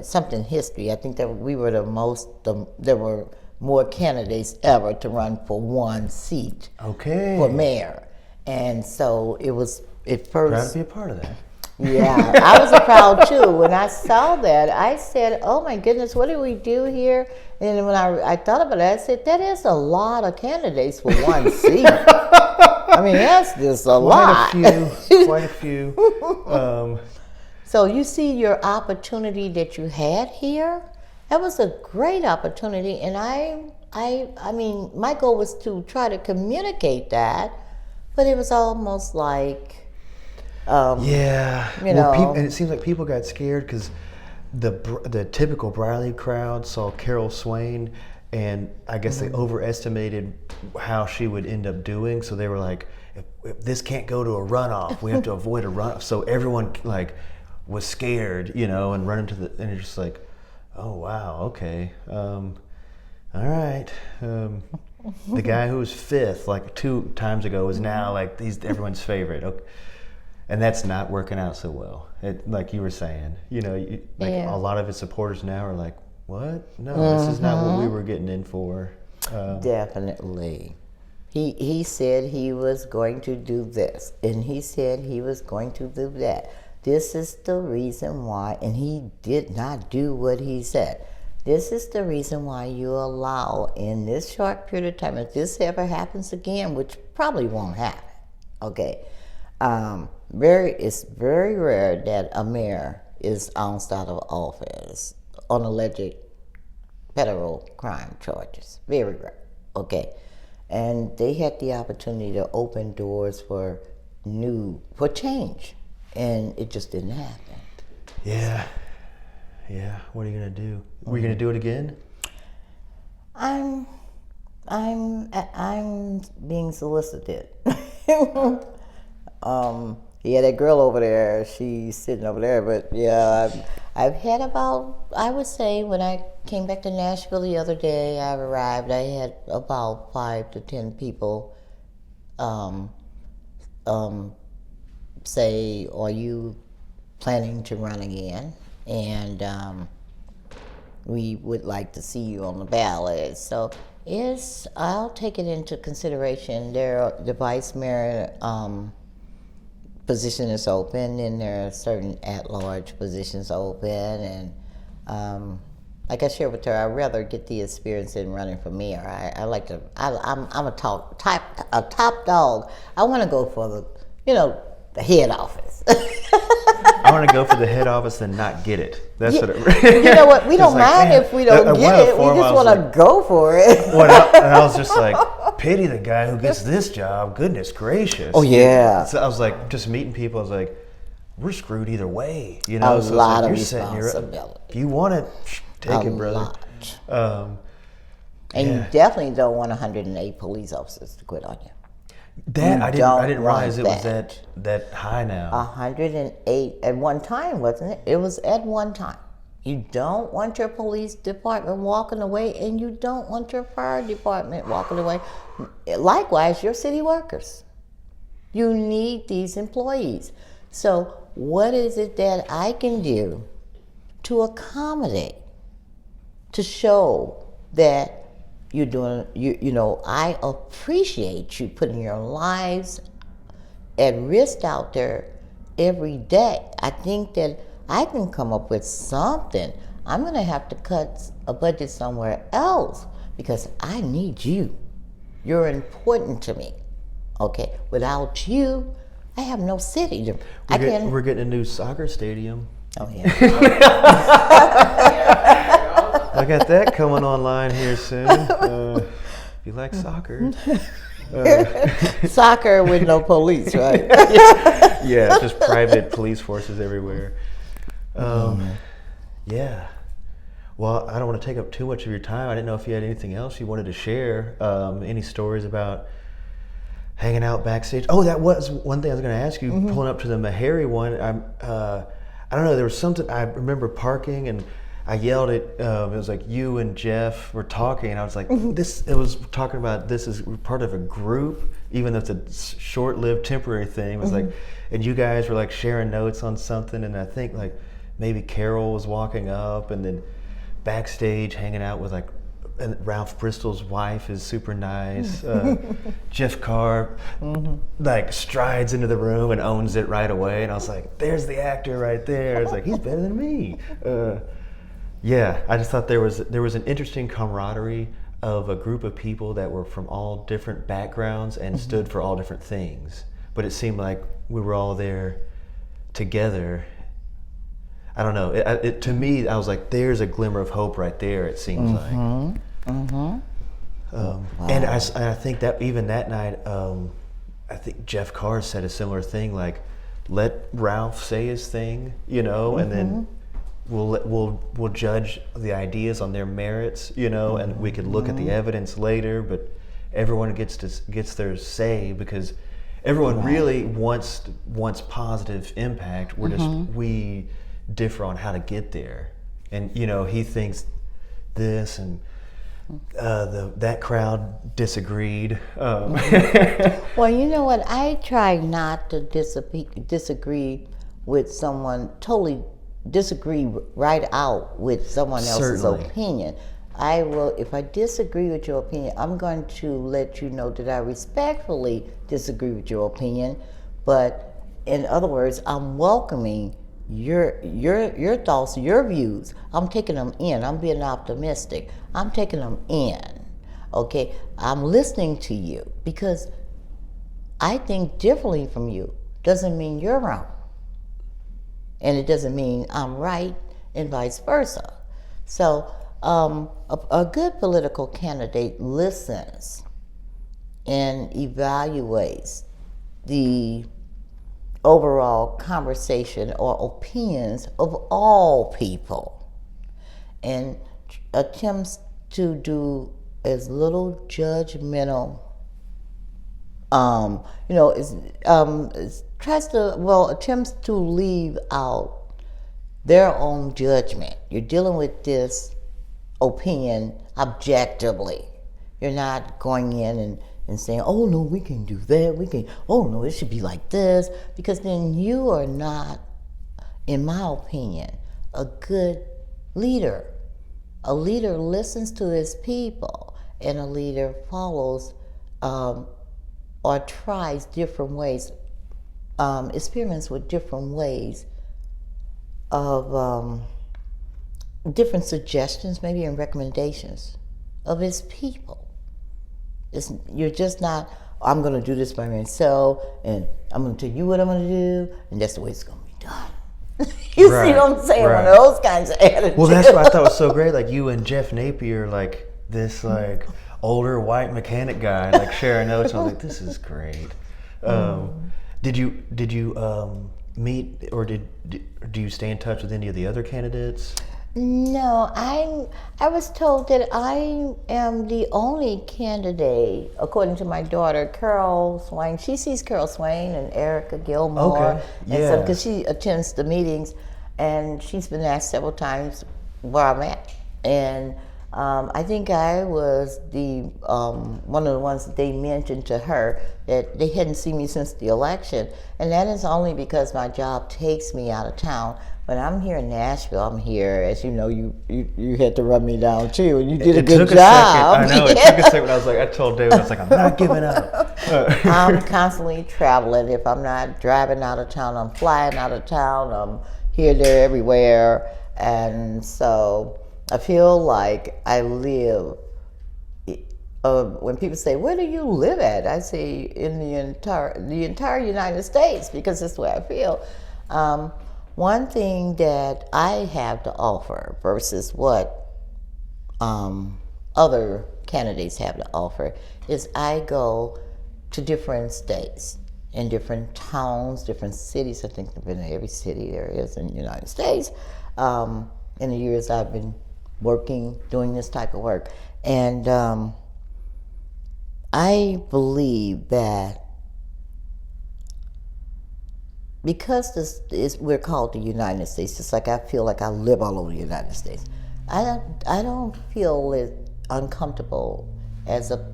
something history. I think that we were there were more candidates ever to run for one seat for mayor. And so it was at first. Proud to be a part of that. Yeah, I was proud too. When I saw that, I said, "Oh my goodness, what do we do here?" And when I thought about it, I said, "That is a lot of candidates for one seat." I mean, that's just a lot. Quite a few. So you see your opportunity that you had here. That was a great opportunity, and I mean, my goal was to try to communicate that, but it was almost like. Yeah, you know, and it seems like people got scared because the typical Briley crowd saw Carol Swain, and I guess they overestimated how she would end up doing. So they were like, if this can't go to a runoff, we have to avoid a runoff. So everyone like was scared, and running to and it's just like, oh wow, okay, all right. The guy who was fifth like 2 times ago is now like he's everyone's favorite. Okay. And that's not working out so well. Like you were saying, a lot of his supporters now are like, "What? No, this is not what we were getting in for." Definitely. He said he was going to do this, and he said he was going to do that. This is the reason why, and he did not do what he said. This is the reason why you allow in this short period of time, if this ever happens again, which probably won't happen, okay? It's very rare that a mayor is ousted out of office on alleged federal crime charges. Very rare. Okay. And they had the opportunity to open doors for change. And it just didn't happen. Yeah. Yeah. What are you gonna do? Were you gonna do it again? I'm being solicited. Yeah, that girl over there, she's sitting over there. But yeah, I've had about, I would say, when I came back to Nashville the other day, I arrived, I had about 5 to 10 people say, "Are you planning to run again? And we would like to see you on the ballot." So I'll take it into consideration. The vice mayor position is open, and there are certain at-large positions open, and like I shared with her, I'd rather get the experience in running for mayor. I'm a top dog. I want to go for the head office. I want to go for the head office and not get it. That's what it. You know what? We don't mind if we don't get it. We just want to go for it. And I was just like, pity the guy who gets this job. Goodness gracious. Oh yeah. So I was like, just meeting people. I was like, we're screwed either way. A lot of responsibility. If you want it, take it, brother. And you definitely don't want 108 police officers to quit on you. I didn't realize it was that high now. 108 at one time, wasn't it? It was at one time. You don't want your police department walking away, and you don't want your fire department walking away. Likewise, your city workers. You need these employees. So what is it that I can do to accommodate, to show that you're doing, I appreciate you putting your lives at risk out there every day. I think that I can come up with something. I'm going to have to cut a budget somewhere else because I need you. You're important to me. Okay, without you, I have no city. We're getting a new soccer stadium. Oh yeah. I got that coming online here soon. If you like soccer. Soccer with no police, right? Yeah, just private police forces everywhere. Yeah. Well, I don't want to take up too much of your time. I didn't know if you had anything else you wanted to share. Any stories about hanging out backstage? Oh, that was one thing I was going to ask you. Pulling up to the Meharry one, I don't know. There was something I remember parking and I yelled at. It was like you and Jeff were talking, and I was like, "This." It was talking about this is part of a group, even though it's a short-lived, temporary thing. It was like, and you guys were like sharing notes on something, and I think like maybe Carol was walking up, and then backstage hanging out with like and Ralph Bristol's wife is super nice. Jeff Carr like strides into the room and owns it right away, and I was like, "There's the actor right there." It's like he's better than me. Yeah, I just thought there was an interesting camaraderie of a group of people that were from all different backgrounds and stood for all different things. But it seemed like we were all there together. I don't know. To me, I was like, "There's a glimmer of hope right there." It seems like. Wow. And I think that even that night, I think Jeff Carr said a similar thing, like, "Let Ralph say his thing, and then we'll judge the ideas on their merits, and we could look at the evidence later, but everyone gets their say because everyone really wants positive impact. We differ on how to get there, and he thinks this, and that crowd disagreed. Well, you know what? I try not to disagree with someone, totally disagree right out with someone else's Certainly. opinion. I will, if I disagree with your opinion, I'm going to let you know that I respectfully disagree with your opinion. But in other words, I'm welcoming your thoughts, your views. I'm taking them in. I'm being optimistic. I'm taking them in. Okay, I'm listening to you because I think differently from you. Doesn't mean you're wrong, and it doesn't mean I'm right, and vice versa. So a good political candidate listens and evaluates the overall conversation or opinions of all people and attempts to do as little judgmental attempts to leave out their own judgment. You're dealing with this opinion objectively. You're not going in and saying, "Oh no, we can do that, oh no, it should be like this," because then you are not, in my opinion, a good leader. A leader listens to his people, and a leader follows or tries different ways, experiments with different ways of different suggestions, maybe, and recommendations of his people. You're just not, "I'm going to do this by myself, and I'm going to tell you what I'm going to do, and that's the way it's going to be done." You see what I'm saying? Right. One of those kinds of attitudes. Well, that's what I thought was so great. Like you and Jeff Napier, like this, like older white mechanic guy, like sharing notes. I was like, "This is great." Did you meet, or do you stay in touch with any of the other candidates? No, I was told that I am the only candidate, according to my daughter, Carol Swain. She sees Carol Swain and Erica Gilmore, Okay, yeah. and because she attends the meetings, and she's been asked several times where I'm at, and I think I was the one of the ones that they mentioned to her that they hadn't seen me since the election, and that is only because my job takes me out of town. When I'm here in Nashville, I'm here, as you know, you had to run me down too, and you did a good job. I know, it took a second. I told David, I was like, "I'm not giving up." I'm constantly traveling. If I'm not driving out of town, I'm flying out of town. I'm here, there, everywhere. And so I feel like I live, when people say, "Where do you live at?" I say, in the entire United States, because that's the way I feel. One thing that I have to offer versus what other candidates have to offer is I go to different states and different towns, different cities. I think I've been in every city there is in the United States in the years I've been working, doing this type of work. And I believe that because we're called the United States, just like I feel like I live all over the United States, I don't feel it uncomfortable as a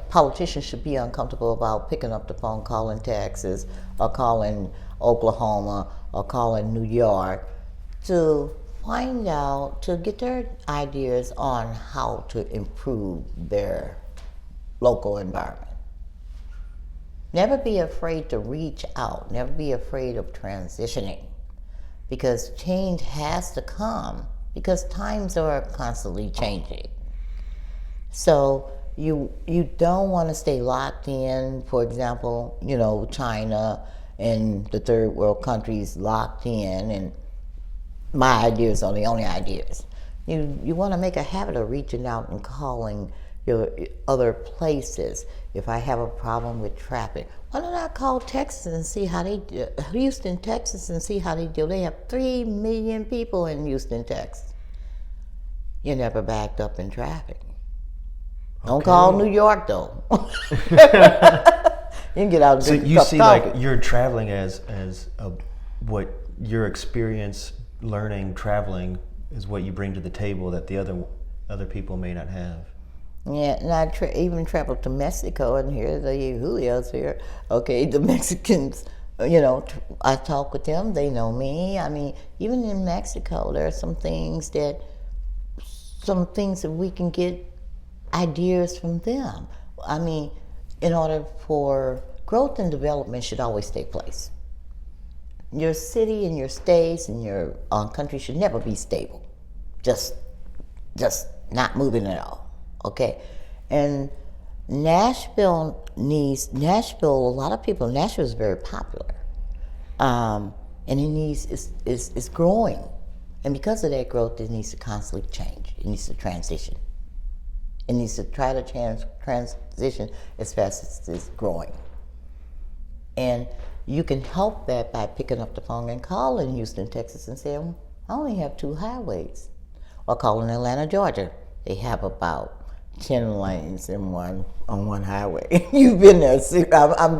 politician should be uncomfortable about picking up the phone, calling Texas, or calling Oklahoma, or calling New York to find out, to get their ideas on how to improve their local environment. Never be afraid to reach out. Never be afraid of transitioning, because change has to come, because times are constantly changing. So you don't want to stay locked in, for example, China and the third world countries locked in, and my ideas are the only ideas. You want to make a habit of reaching out and calling your other places. If I have a problem with traffic, why don't I call Texas and see how they do, Houston, Texas, and see how they do. They have 3 million people in Houston, Texas. You're never backed up in traffic. Don't call New York though. You can get out and So drink a you cup of see, coffee. like, you're traveling as what your experience learning, traveling, is what you bring to the table that the other people may not have. Yeah, and I even traveled to Mexico, and here the Julios here. Okay, the Mexicans, I talk with them. They know me. I mean, even in Mexico, there are some things that we can get ideas from them. I mean, in order for growth and development should always take place. Your city and your states and your country should never be stable. Just not moving at all. Okay, and Nashville, a lot of people, Nashville is very popular. And it's growing. And because of that growth, it needs to constantly change. It needs to transition. It needs to try to transition as fast as it's growing. And you can help that by picking up the phone and calling Houston, Texas and saying, I only have 2 highways. Or calling Atlanta, Georgia. They have about 10 lanes on one highway. You've been there.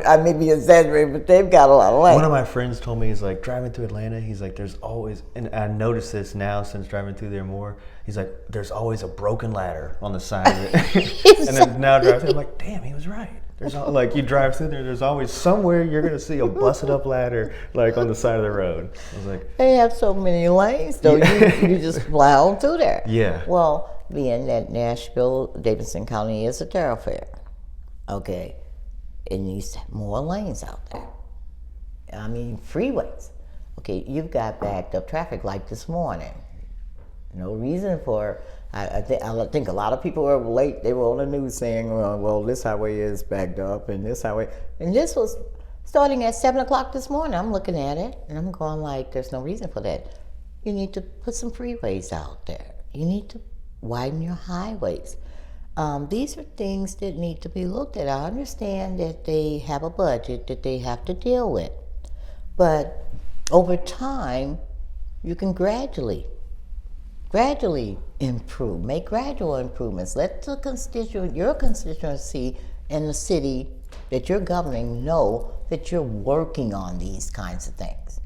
I may be exaggerating, but they've got a lot of lanes. One of my friends told me, he's like, driving through Atlanta, he's like, there's always, and I noticed this now since driving through there more, he's like, there's always a broken ladder on the side of it. And then now driving through, I'm like, damn, he was right. There's like, you drive through there's always somewhere you're going to see a busted up ladder, like on the side of the road. I was like, they have so many lanes, though. You just fly on through there. Yeah. Well, being that Nashville, Davidson County is a thoroughfare, okay, it needs more lanes out there. I mean, freeways. Okay, you've got backed up traffic like this morning. No reason for, I think a lot of people were late. They were on the news saying, well, this highway is backed up and this highway. And this was starting at 7 o'clock this morning. I'm looking at it and I'm going like, there's no reason for that. You need to put some freeways out there. You need to widen your highways. These are things that need to be looked at. I understand that they have a budget that they have to deal with. But over time, you can gradually improve, make gradual improvements. Let your constituency and the city that you're governing know that you're working on these kinds of things.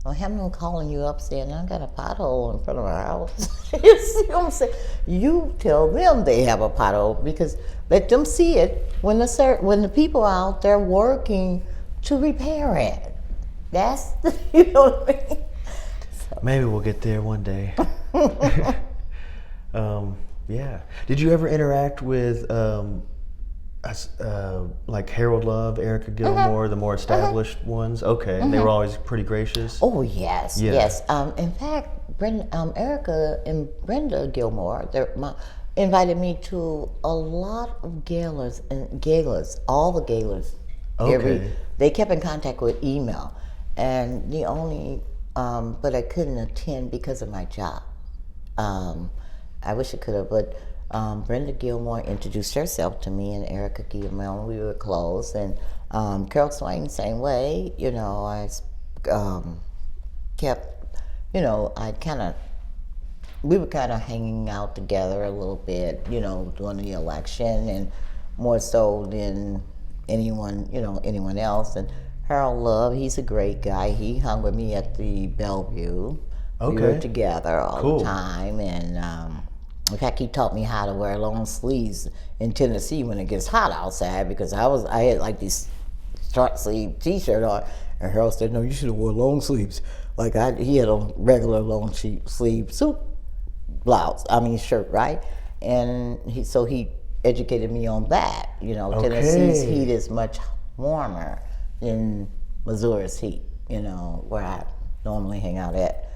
Don't have them calling you up saying, I got a pothole in front of our house. You see what I'm saying? You tell them they have a pothole, because let them see it when the people are out there working to repair it. That's, you know what I mean? maybe we'll get there one day. Yeah. Did you ever interact with like Harold Love, Erica Gilmore, the more established ones? Okay, and they were always pretty gracious. Oh yes, yes. In fact, Erica and Brenda Gilmore, invited me to a lot of galas, all the galas. Okay. They kept in contact with email, and the only, but I couldn't attend because of my job. I wish I could have, but Brenda Gilmore introduced herself to me, and Erica Gilmore, we were close, and Carol Swain, same way. You know, I kept, you know, we were kind of hanging out together a little bit, you know, during the election, and more so than anyone else. And Harold Love, he's a great guy. He hung with me at the Bellevue. Okay. We were together all the time, and in fact, he taught me how to wear long sleeves in Tennessee when it gets hot outside, because I had like these short sleeve T-shirt on, and Harold said, "No, you should have wore long sleeves." Like he had a regular long sleeve suit shirt, right? And he educated me on that. Tennessee's heat is much warmer than Missouri's heat. Where I normally hang out at.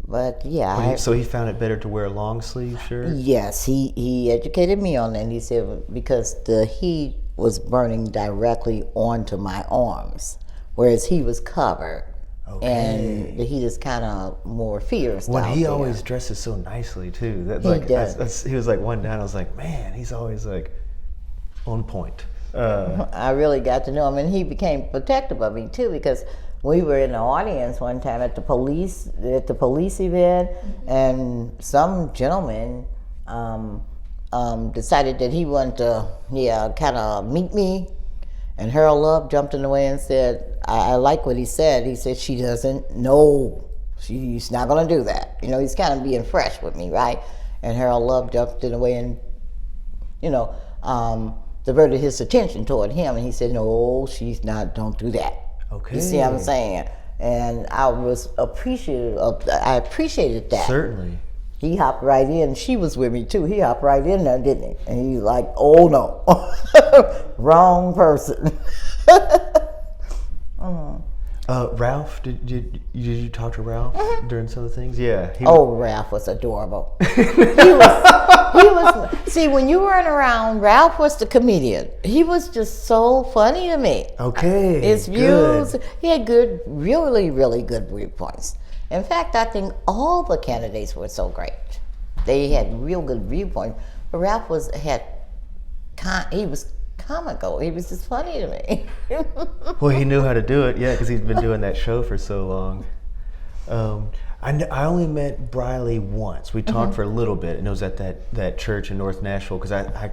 But yeah, so he found it better to wear a long sleeve shirt? Yes, he educated me on that. And he said because the heat was burning directly onto my arms, whereas he was covered. Okay. And the heat is kind of more fierce. Well, he always dresses so nicely too. He was like one down. I was like, man, he's always like on point. I really got to know him, and he became protective of me too, because we were in the audience one time at the police event, and some gentleman decided that he wanted to kind of meet me, and Harold Love jumped in the way and said, I like what he said. He said, she's not going to do that. He's kind of being fresh with me, right? And Harold Love jumped in the way and diverted his attention toward him, and he said, no, she's not, don't do that. Okay. You see what I'm saying? And I was appreciative of that. I appreciated that. Certainly. He hopped right in. She was with me too. He hopped right in there, didn't he? And he's like, oh no, wrong person. Ralph, did you talk to Ralph during some of the things? Yeah. Ralph was adorable. he was. See, when you weren't around, Ralph was the comedian. He was just so funny to me. Okay. His views, he had really, really good viewpoints. In fact, I think all the candidates were so great. They had real good viewpoints. But Ralph was comical. He was just funny to me. Well, he knew how to do it, yeah, because he's been doing that show for so long. I only met Briley once. We talked for a little bit, and it was at that church in North Nashville, because that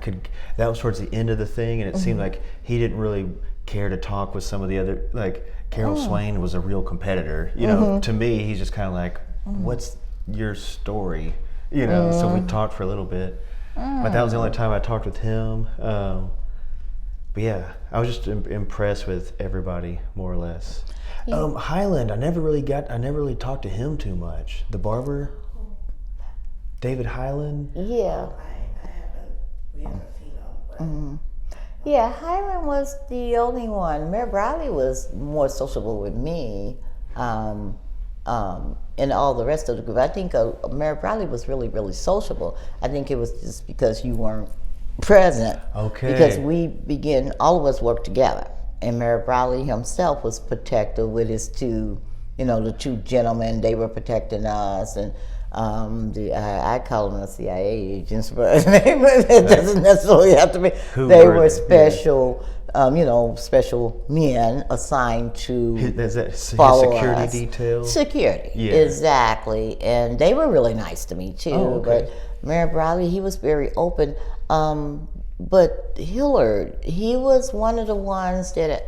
was towards the end of the thing, and it seemed like he didn't really care to talk with some of the other, like Carol Swain was a real competitor. To me, he's just kind of like, what's your story? So we talked for a little bit. But that was the only time I talked with him. But yeah, I was just impressed with everybody, more or less. Yeah. Highland, I never really talked to him too much. The barber, David Highland. Yeah. We haven't seen him. Yeah, Highland was the only one. Mayor Briley was more sociable with me, and all the rest of the group. I think Mayor Briley was really, really sociable. I think it was just because you weren't present. Okay. Because all of us worked together. And Mayor Briley himself was protective with his the two gentlemen. They were protecting us, and I call them the CIA agents, but it doesn't necessarily have to be. They were special, special men assigned to follow security us. detail? Security, yeah. Exactly. And they were really nice to me too. Oh, okay. But Mayor Briley, he was very open. But Hillard, he was one of the ones that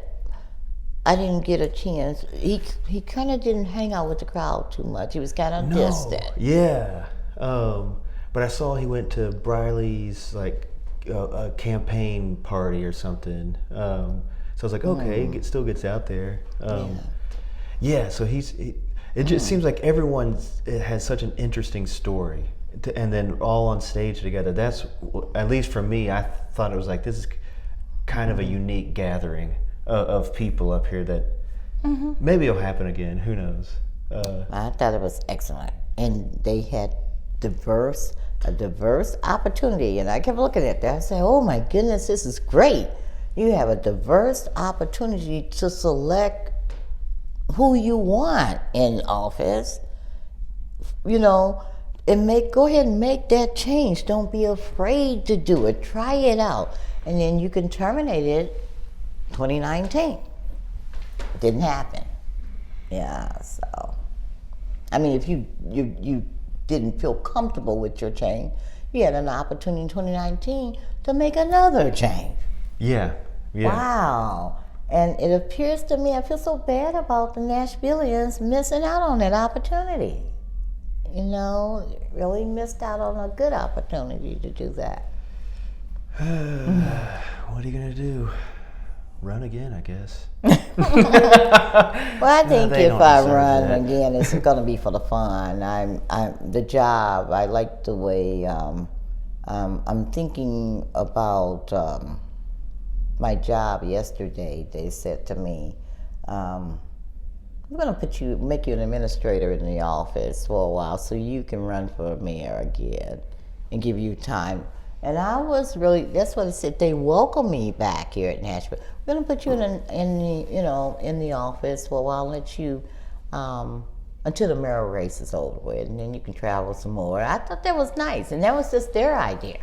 I didn't get a chance. He kind of didn't hang out with the crowd too much. He was kind of distant. Yeah. But I saw he went to Briley's a campaign party or something. So I was like, okay, he still gets out there. Yeah. So it just seems like everyone has such an interesting story. And then all on stage together. That's, at least for me, I thought it was like, this is kind of a unique gathering of people up here that maybe it'll happen again. Who knows? I thought it was excellent. And they had a diverse opportunity. And I kept looking at that. I said, oh my goodness, this is great. You have a diverse opportunity to select who you want in office. And go ahead and make that change. Don't be afraid to do it. Try it out. And then you can terminate it 2019. It didn't happen. Yeah, so. I mean, if you didn't feel comfortable with your change, you had an opportunity in 2019 to make another change. Yeah. Wow. And it appears to me, I feel so bad about the Nashvillians missing out on that opportunity. Really missed out on a good opportunity to do that. What are you going to do? run again, I guess. Well, I think they if don't I deserve run that. again, it's going to be for the fun. I'm the job. I like the way I'm thinking about my job. Yesterday, they said to me, "We're going to make you an administrator in the office for a while, so you can run for mayor again, and give you time." And I was really, that's what it said. They welcome me back here at Nashville. We're going to put you in the office for a while, let you, until the mayoral race is over with, and then you can travel some more. I thought that was nice, and that was just their idea.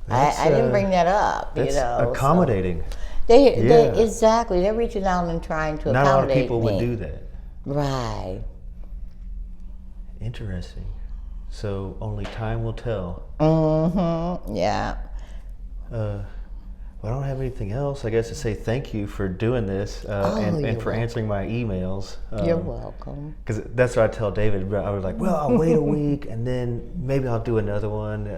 I didn't bring that up, That's so. accommodating. They Yeah. exactly, they're reaching out and trying to Not a lot of accommodate people me. would do that. Right. Interesting. So only time will tell. Mm-hmm. Yeah. Well, I don't have anything else. I guess to say thank you for doing this and you're for answering my emails. You're welcome. Because that's what I tell David. I was like, well, I'll wait a week and then maybe I'll do another one.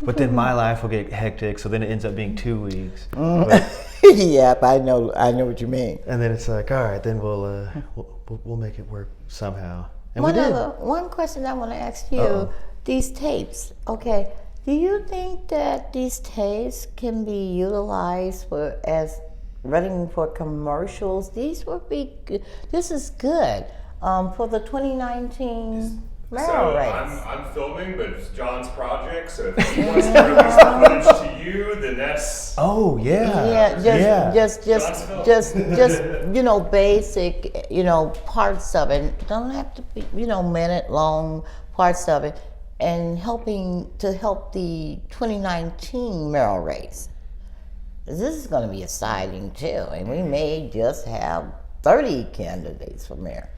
But then my life will get hectic, so then it ends up being 2 weeks. But, Yep, I know what you mean. and then it's like, all right, then we'll make it work somehow. And we did. One question I want to ask you: Uh-oh. these tapes, okay? Do you think that these tapes can be utilized as running for commercials? This is good for the 2019 mayoral race. I'm filming, but it's John's project. So if he wants to release the footage to you, then that's Oh yeah. Just basic, parts of it. Don't have to be, minute long parts of it, and help the 2019 mayoral race. This is going to be exciting too, and we may just have 30 candidates for mayor.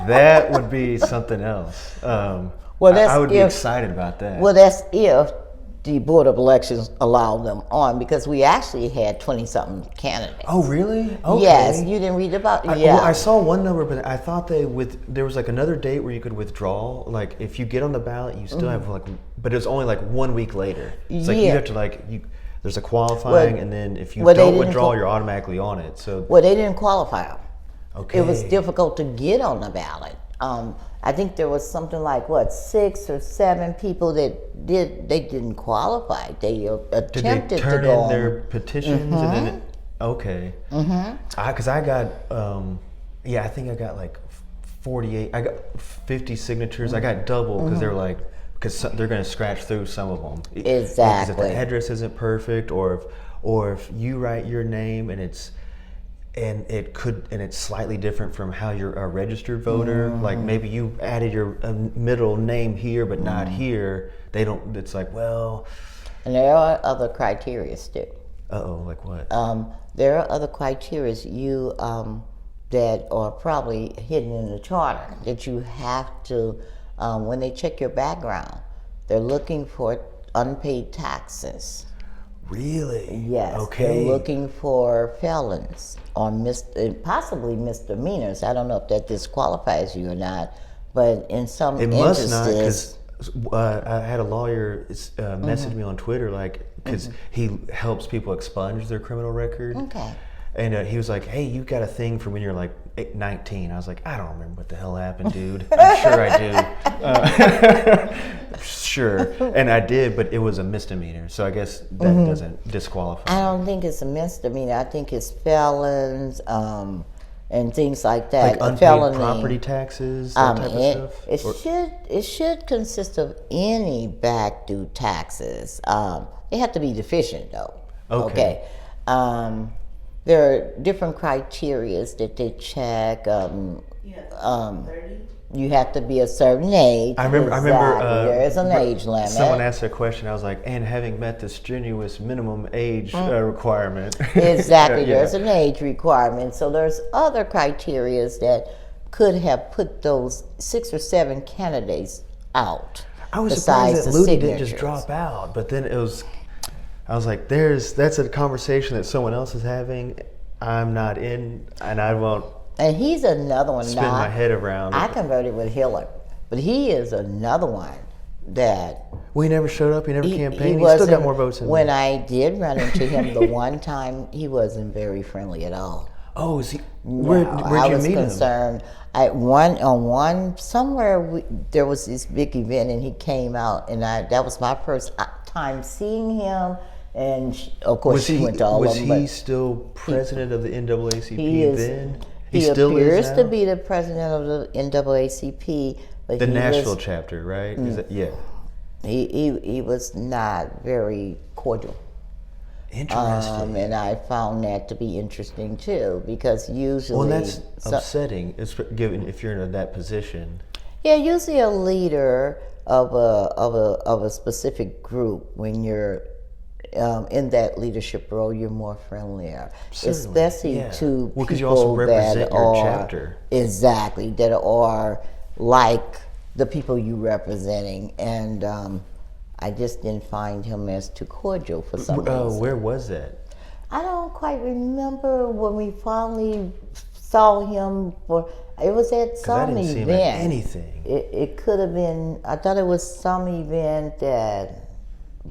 That would be something else. Well, I would be excited about that. Well, that's if the Board of Elections allowed them on, because we actually had 20-something candidates. Oh, really? Okay. Yes, you didn't read about it? Well, I saw one number, but I thought there was like another date where you could withdraw. Like if you get on the ballot, you still have but it was only like 1 week later. It's like you have to there's a qualifying, and then if you don't withdraw, you're automatically on it. So Well, they didn't qualify them. okay, It was difficult to get on the ballot. I think there was something like 6 or 7 people that didn't qualify. They attempted Did they turn to go in their on. petitions and then okay? Because I got I think I got like 48. I got 50 signatures. I got double because they were like because they're going to scratch through some of them. Because if Exactly. the address isn't perfect, or if you write your name and it's slightly different from how you're a registered voter. Like maybe you added your middle name here, but not here. They don't. It's like, well. And there are other criteria too. Like what? There are other criteria that are probably hidden in the charter that you have to, when they check your background, they're looking for unpaid taxes. Really? Yes. Okay. They're looking for felons or possibly misdemeanors. I don't know if that disqualifies you or not, but in some It instances, must not, because I had a lawyer message me on Twitter, because he helps people expunge their criminal record. Okay. And he was like, hey, you got a thing for when you're like 19. I was like, I don't remember what the hell happened, dude. I'm sure I do. Sure. And I did, but it was a misdemeanor. So I guess that doesn't disqualify. I don't think it's a misdemeanor. I think it's felons and things like that. Like unpaid property taxes, that type of stuff? It should consist of any back due taxes. They have to be deficient though. Okay. There are different criteria that they check. 30? You have to be a certain age. I remember. There is an age limit. Someone asked a question. I was like, and having met the strenuous minimum age requirement. Exactly. Yeah. There's an age requirement. So there's other criteria that could have put those 6 or 7 candidates out. I was besides surprised that the Ludi didn't just signatures. drop out, but then I was like, that's a conversation that someone else is having. I'm not in, and I won't And he's another one. spin my head around I it. converted with Hiller, but he is another one that Well, he never showed up. He never he campaigned. He still got wasn't- more votes than when me. I did run into him the one time, he wasn't very friendly at all. Oh, is he? No, Where'd I you was meet him? concerned. Somewhere there was this big event, and he came out, and that was my first time seeing him. And of course, she went to all of them. Was he but still president of the NAACP he is. then? He still appears is to now? be the president of the NAACP, but The he Nashville was, chapter, right? Is that, yeah. he was not very cordial. Interesting. And I found that to be interesting too, because usually, Well, and that's upsetting. It's given if you're in that position. yeah, usually a leader of a specific group, when you're in that leadership role, you're more friendlier, Certainly, especially yeah. to Well, 'cause you people also represent that your are chapter. exactly that are like the people you representing, and I just didn't find him as too cordial for some reason. Where was that? I don't quite remember when we finally saw him. It was at 'Cause I some didn't see him event. at anything. It could have been. I thought it was some event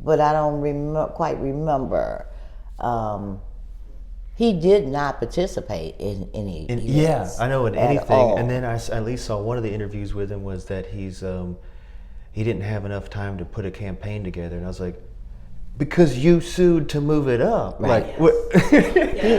but I don't quite remember. He did not participate in any events. Yeah, I know in at anything. all. And then I at least saw one of the interviews with him was that he didn't have enough time to put a campaign together, and I was like, because you sued to move it up, Right. like what?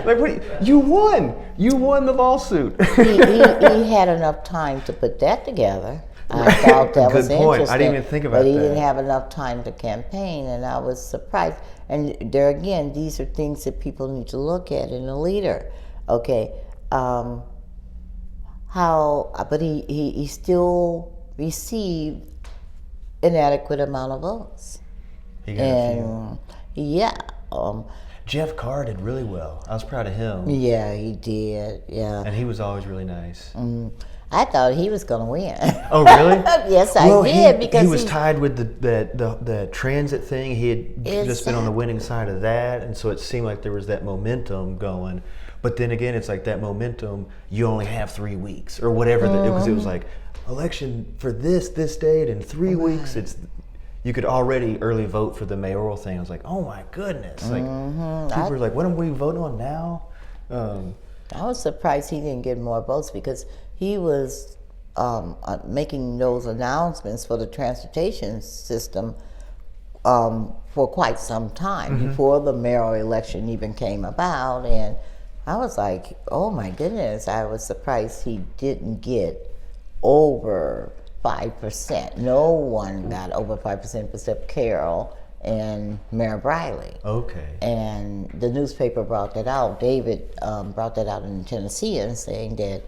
Like what? You won. You won the lawsuit. he had enough time to put that together. I thought that was Good point. interesting. I didn't even think about But he that. didn't have enough time to campaign, and I was surprised. And there again, these are things that people need to look at in a leader. Okay, but he still received an adequate amount of votes. He got a few. And yeah, Jeff Carr did really well. I was proud of him, yeah, he did. Yeah, and he was always really nice. I thought he was going to win. Oh, really? Yes, I Well, did, because he was tied with the transit thing. He had just been on the Exactly. winning side of that, and so it seemed like there was that momentum going. But then again, it's like that momentum. You only have 3 weeks or whatever, because it was like election for this date in 3 weeks. You could already early vote for the mayoral thing. I was like, oh my goodness! Like people were like, what are we voting on now? I was surprised he didn't get more votes, because he was making those announcements for the transportation system for quite some time before the mayoral election even came about. And I was like, oh my goodness, I was surprised he didn't get over 5%. No one got over 5% except Carol and Mayor Briley. Okay. And the newspaper brought that out. David brought that out in Tennessee, and saying that,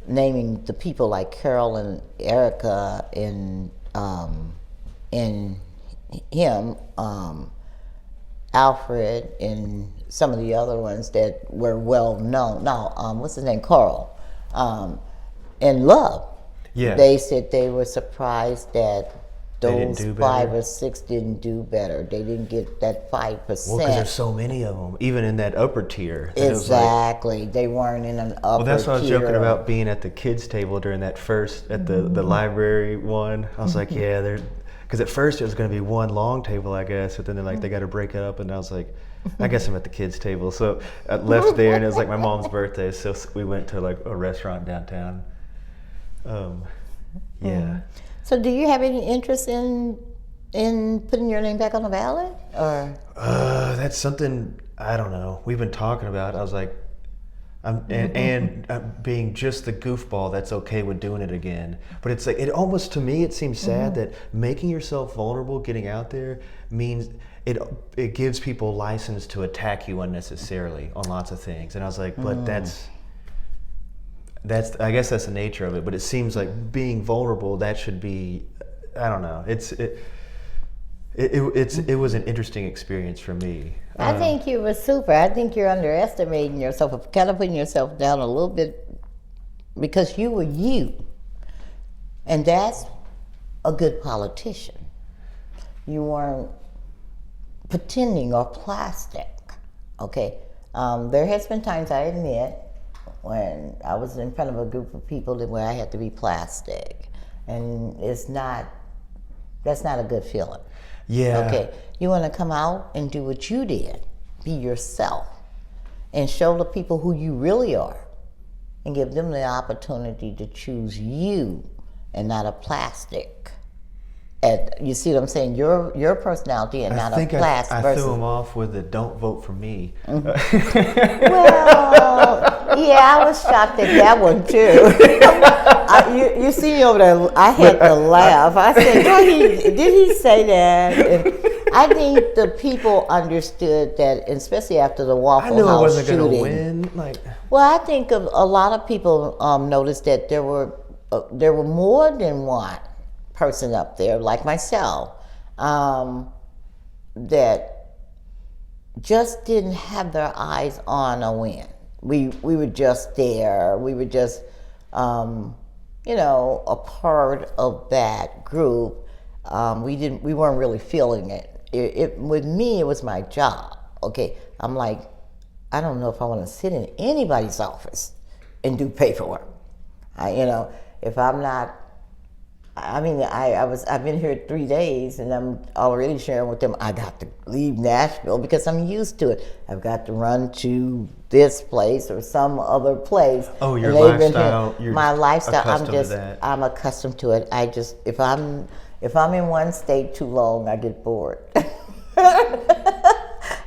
naming the people like Carol and Erica and him, Alfred, and some of the other ones that were well known. Now, what's his name? Carl, and Love. Yeah. They said they were surprised that They didn't those do 5 better? or 6 didn't do better. They didn't get that 5%. Well, because there's so many of them, even in that upper tier. that it was like- Exactly. They weren't in an upper Well, that's what I was joking tier. about, being at the kids' table during that first, at the library one. I was like, yeah, because at first it was going to be one long table, I guess, but then they're like, they got to break it up, and I was like, I guess I'm at the kids' table. So I left there, and it was like my mom's birthday, so we went to like a restaurant downtown. Yeah. So, do you have any interest in putting your name back on the ballot, or? That's something, I don't know. We've been talking about. I was like, and being just the goofball that's okay with doing it again. But it's like, it almost, to me, it seems sad that making yourself vulnerable, getting out there, means it gives people license to attack you unnecessarily on lots of things. And I was like, but that's I guess that's the nature of it. But it seems like being vulnerable, that should be, I don't know. It was an interesting experience for me. I think you were super. I think you're underestimating yourself, kind of putting yourself down a little bit, because you were you. And that's a good politician. You weren't pretending or plastic, okay? There has been times, I admit, when I was in front of a group of people where I had to be plastic. And it's not That's not a good feeling. Yeah. Okay, you want to come out and do what you did, be yourself, and show the people who you really are, and give them the opportunity to choose you and not a plastic. You see what I'm saying? Your personality and not a plastic I versus. threw him off with the "Don't vote for me." Well, yeah, I was shocked at that one too. You see me over there, I had to laugh. I said, did he say that? And I think the people understood that, especially after the Waffle I knew I House wasn't shooting. going to win. Like, Well, I think a lot of people noticed that there were more than one person up there, like myself, that just didn't have their eyes on a win. We were just there. We were just, a part of that group. We weren't really feeling it. With me, it was my job. Okay, I'm like, I don't know if I want to sit in anybody's office and do paperwork. If I'm not. I've been here 3 days, and I'm already sharing with them. I got to leave Nashville because I'm used to it. I've got to run to this place or some other place. oh, your And they've been lifestyle. here. You're My lifestyle. accustomed to that. I'm accustomed to it. If I'm in one state too long, I get bored.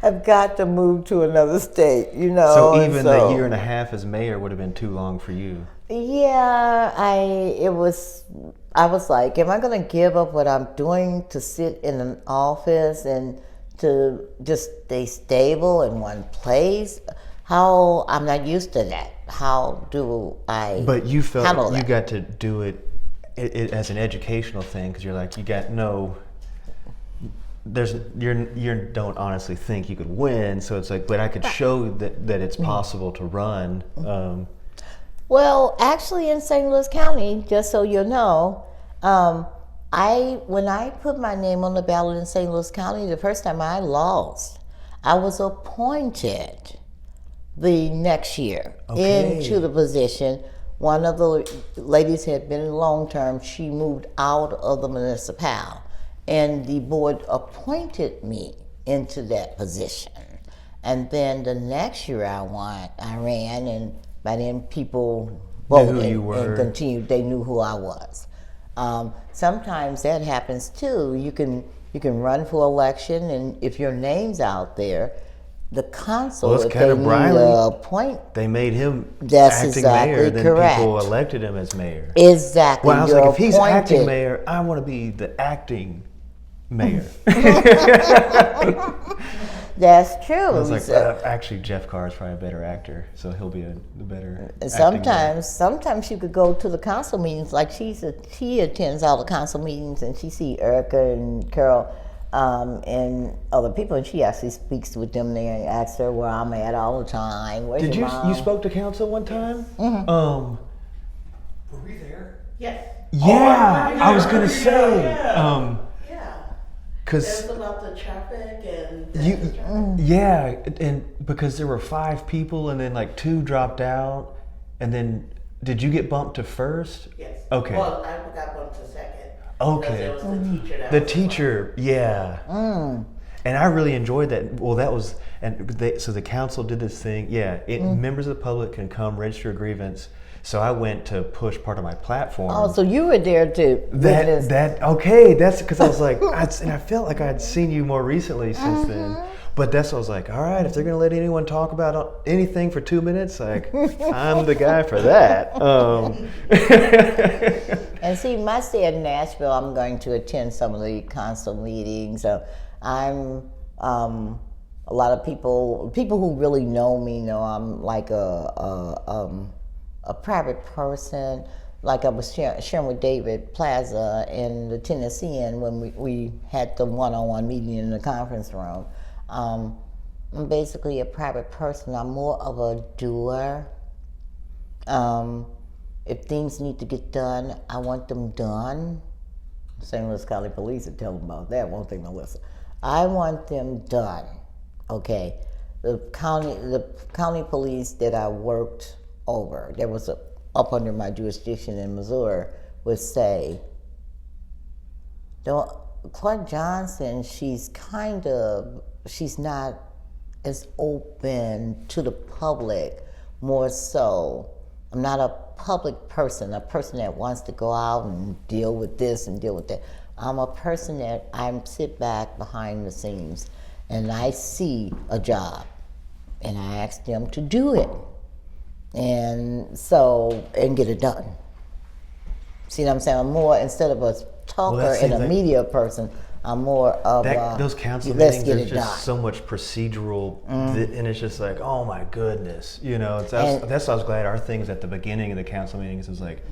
I've got to move to another state. So even the year and a half as mayor would have been too long for you. Yeah, I was like, am I going to give up what I'm doing to sit in an office and to just stay stable in one place? I'm not used to that. How do I But you felt handle you that? got to do it as an educational thing because you're like, you got no. You don't honestly think you could win, so it's like, but I could show that it's possible to run. Well, actually, in St. Louis County, just so you know, when I put my name on the ballot in St. Louis County, the first time I lost, I was appointed the next year into the position. One of the ladies had been in long term. She moved out of the municipality, and the board appointed me into that position. And then the next year I ran, and by then people voted who you were. and continued. They knew who I was. Sometimes that happens too. You can run for election, and if your name's out there, the council, Well, it's if kind they of need Briley. to appoint. They made him That's acting exactly mayor, then correct. people elected him as mayor. Exactly. Well, I was You're like, if he's acting appointed. mayor, I want to be the acting mayor. That's true. I was like, So- actually, Jeff Carr is probably a better actor, so he'll be the better. acting Sometimes you could go to the council meetings. Like she attends all the council meetings, and she see Erica and Carol and other people, and she actually speaks with them there and asks her where I'm at all the time. Where's Did your you mom? spoke to council one time? Were we there? Yes. Yeah, I was gonna say, Yeah. cause It was about the traffic and yeah, and because there were 5 people and then like 2 dropped out, and then did you get bumped to first? Yes. Okay. Well, I got one to second. Okay. Because it was the teacher that The was teacher, yeah. And I really enjoyed that. Well, that was, so the council did this thing. Yeah, members of the public can come register a grievance. So I went to push part of my platform. Oh, so you were there too. That's because I was like, and I felt like I'd seen you more recently since then. But that's what I was like, all right, if they're gonna let anyone talk about anything for 2 minutes, like I'm the guy for that. And see, my stay in Nashville, I'm going to attend some of the council meetings. So I'm a lot of people who really know me know I'm like a private person. Like I was sharing with David Plaza in the Tennessean when we had the one-on-one meeting in the conference room. I'm basically a private person. I'm more of a doer. If things need to get done, I want them done. St. Louis County Police will tell them about that, won't they, Melissa? I want them done. Okay. The county police that I worked over, that was up under my jurisdiction in Missouri, would say, don't Clark Johnson, she's not as open to the public, more so. I'm not a public person, a person that wants to go out and deal with this and deal with that. I'm a person that I sit back behind the scenes and I see a job and I ask them to do it. And get it done. See what I'm saying? I'm more, instead of a talker and a media person, I'm more of those council let's meetings get are it just done. so much procedural, and it's just like, oh my goodness, that's why I was glad our things at the beginning of the council meetings was like,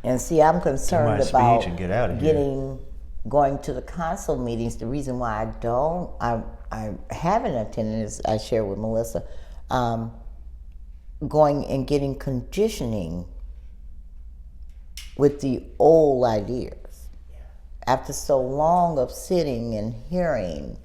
And see, I'm concerned my about speech and get out of here. going to the council meetings. The reason why I haven't attended, as I shared with Melissa, going and getting conditioning with the old ideas. After so long of sitting and hearing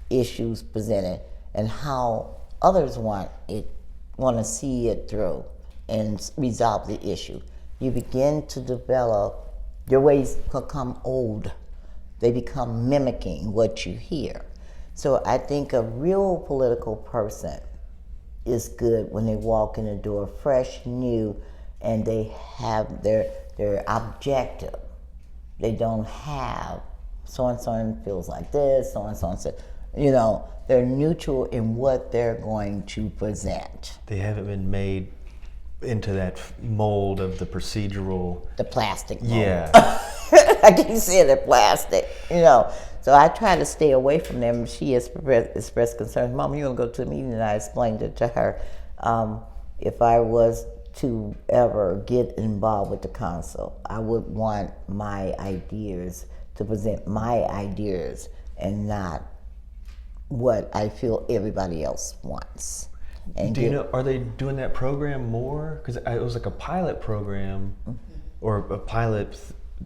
issues presented and how others want to see it through and resolve the issue, you begin to develop, your ways become old. They become mimicking what you hear. So I think a real political person is good when they walk in the door fresh, new, and they have their objective. They don't have so-and-so feels like this, so-and-so said, they're neutral in what they're going to present. They haven't been made into that mold of the procedural. The plastic mold. Yeah. I keep saying the plastic, So I try to stay away from them. She has expressed concerns. Mom, you're going to go to a meeting, and I explained it to her. If I was to ever get involved with the council, I would want my ideas to present my ideas and not what I feel everybody else wants. And Do you know, are they doing that program more? Because it was like a pilot program or a pilot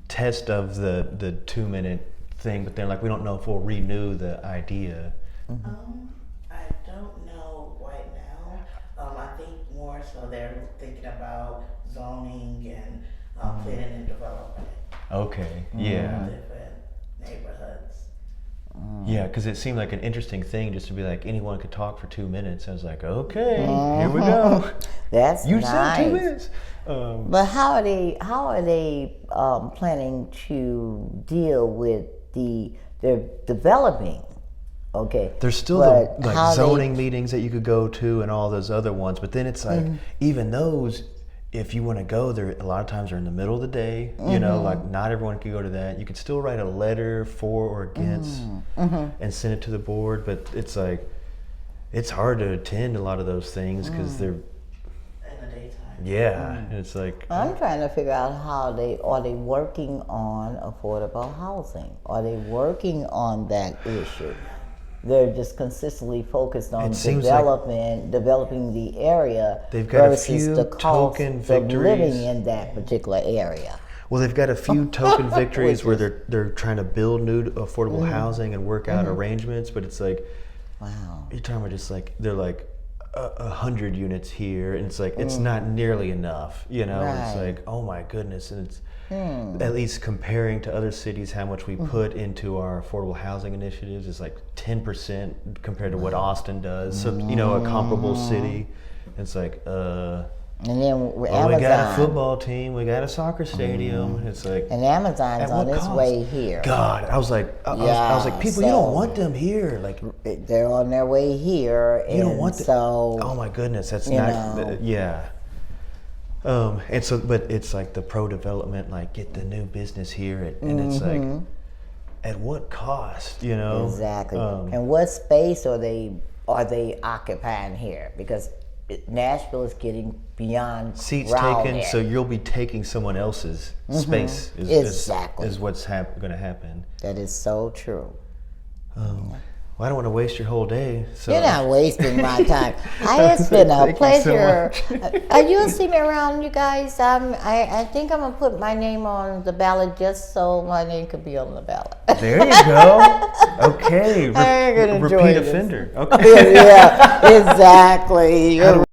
test of the 2-minute thing, but they're like, we don't know if we'll renew the idea. I don't know right now. I think more so they're thinking about zoning and planning and development. Okay, yeah. Different neighborhoods. Yeah, because it seemed like an interesting thing just to be like, anyone could talk for 2 minutes. I was like, okay, here we go. That's You nice. said 2 minutes. But how are they planning to deal with they're developing? Okay. There's still the zoning meetings that you could go to and all those other ones, but then it's like, even those, if you want to go there, a lot of times are in the middle of the day, like not everyone can go to that. You could still write a letter for or against and send it to the board, but it's like, it's hard to attend a lot of those things because they're, In the daytime. and it's like. I'm trying to figure out are they working on affordable housing? Are they working on that issue? They're just consistently focused on developing the area They've got a versus few the cost token of victories. living in that particular area. Well, they've got a few token victories where they're trying to build new affordable housing and work out arrangements, but it's like, wow, you're talking about just like, they're like 100 units here, and it's like, it's not nearly enough, It's Right. like, oh my goodness, and it's at least comparing to other cities, how much we put into our affordable housing initiatives is like 10% compared to what Austin does. So, a comparable city, it's like, and then we Amazon. got a football team, we got a soccer stadium. It's like, And Amazon's at on what its cost? way here. God, I was like, I was like, people, you don't want them here. Like, They're on their way here. you don't want them. So, Oh my goodness, that's you not. know. Yeah. And so, but it's like the pro-development, like get the new business here, and it's like, at what cost? Exactly. And what space are they occupying here? Because Nashville is getting beyond seats crowded. taken, so you'll be taking someone else's space. Exactly. Is what's going to happen. That is so true. Well, I don't want to waste your whole day. So You're not wasting my time. It's been a Thank you so pleasure. You'll see me around, you guys. I think I'm going to put my name on the ballot just so my name could be on the ballot. There you go. Okay. I'm gonna enjoy Repeat this. offender. Okay. Yeah, exactly.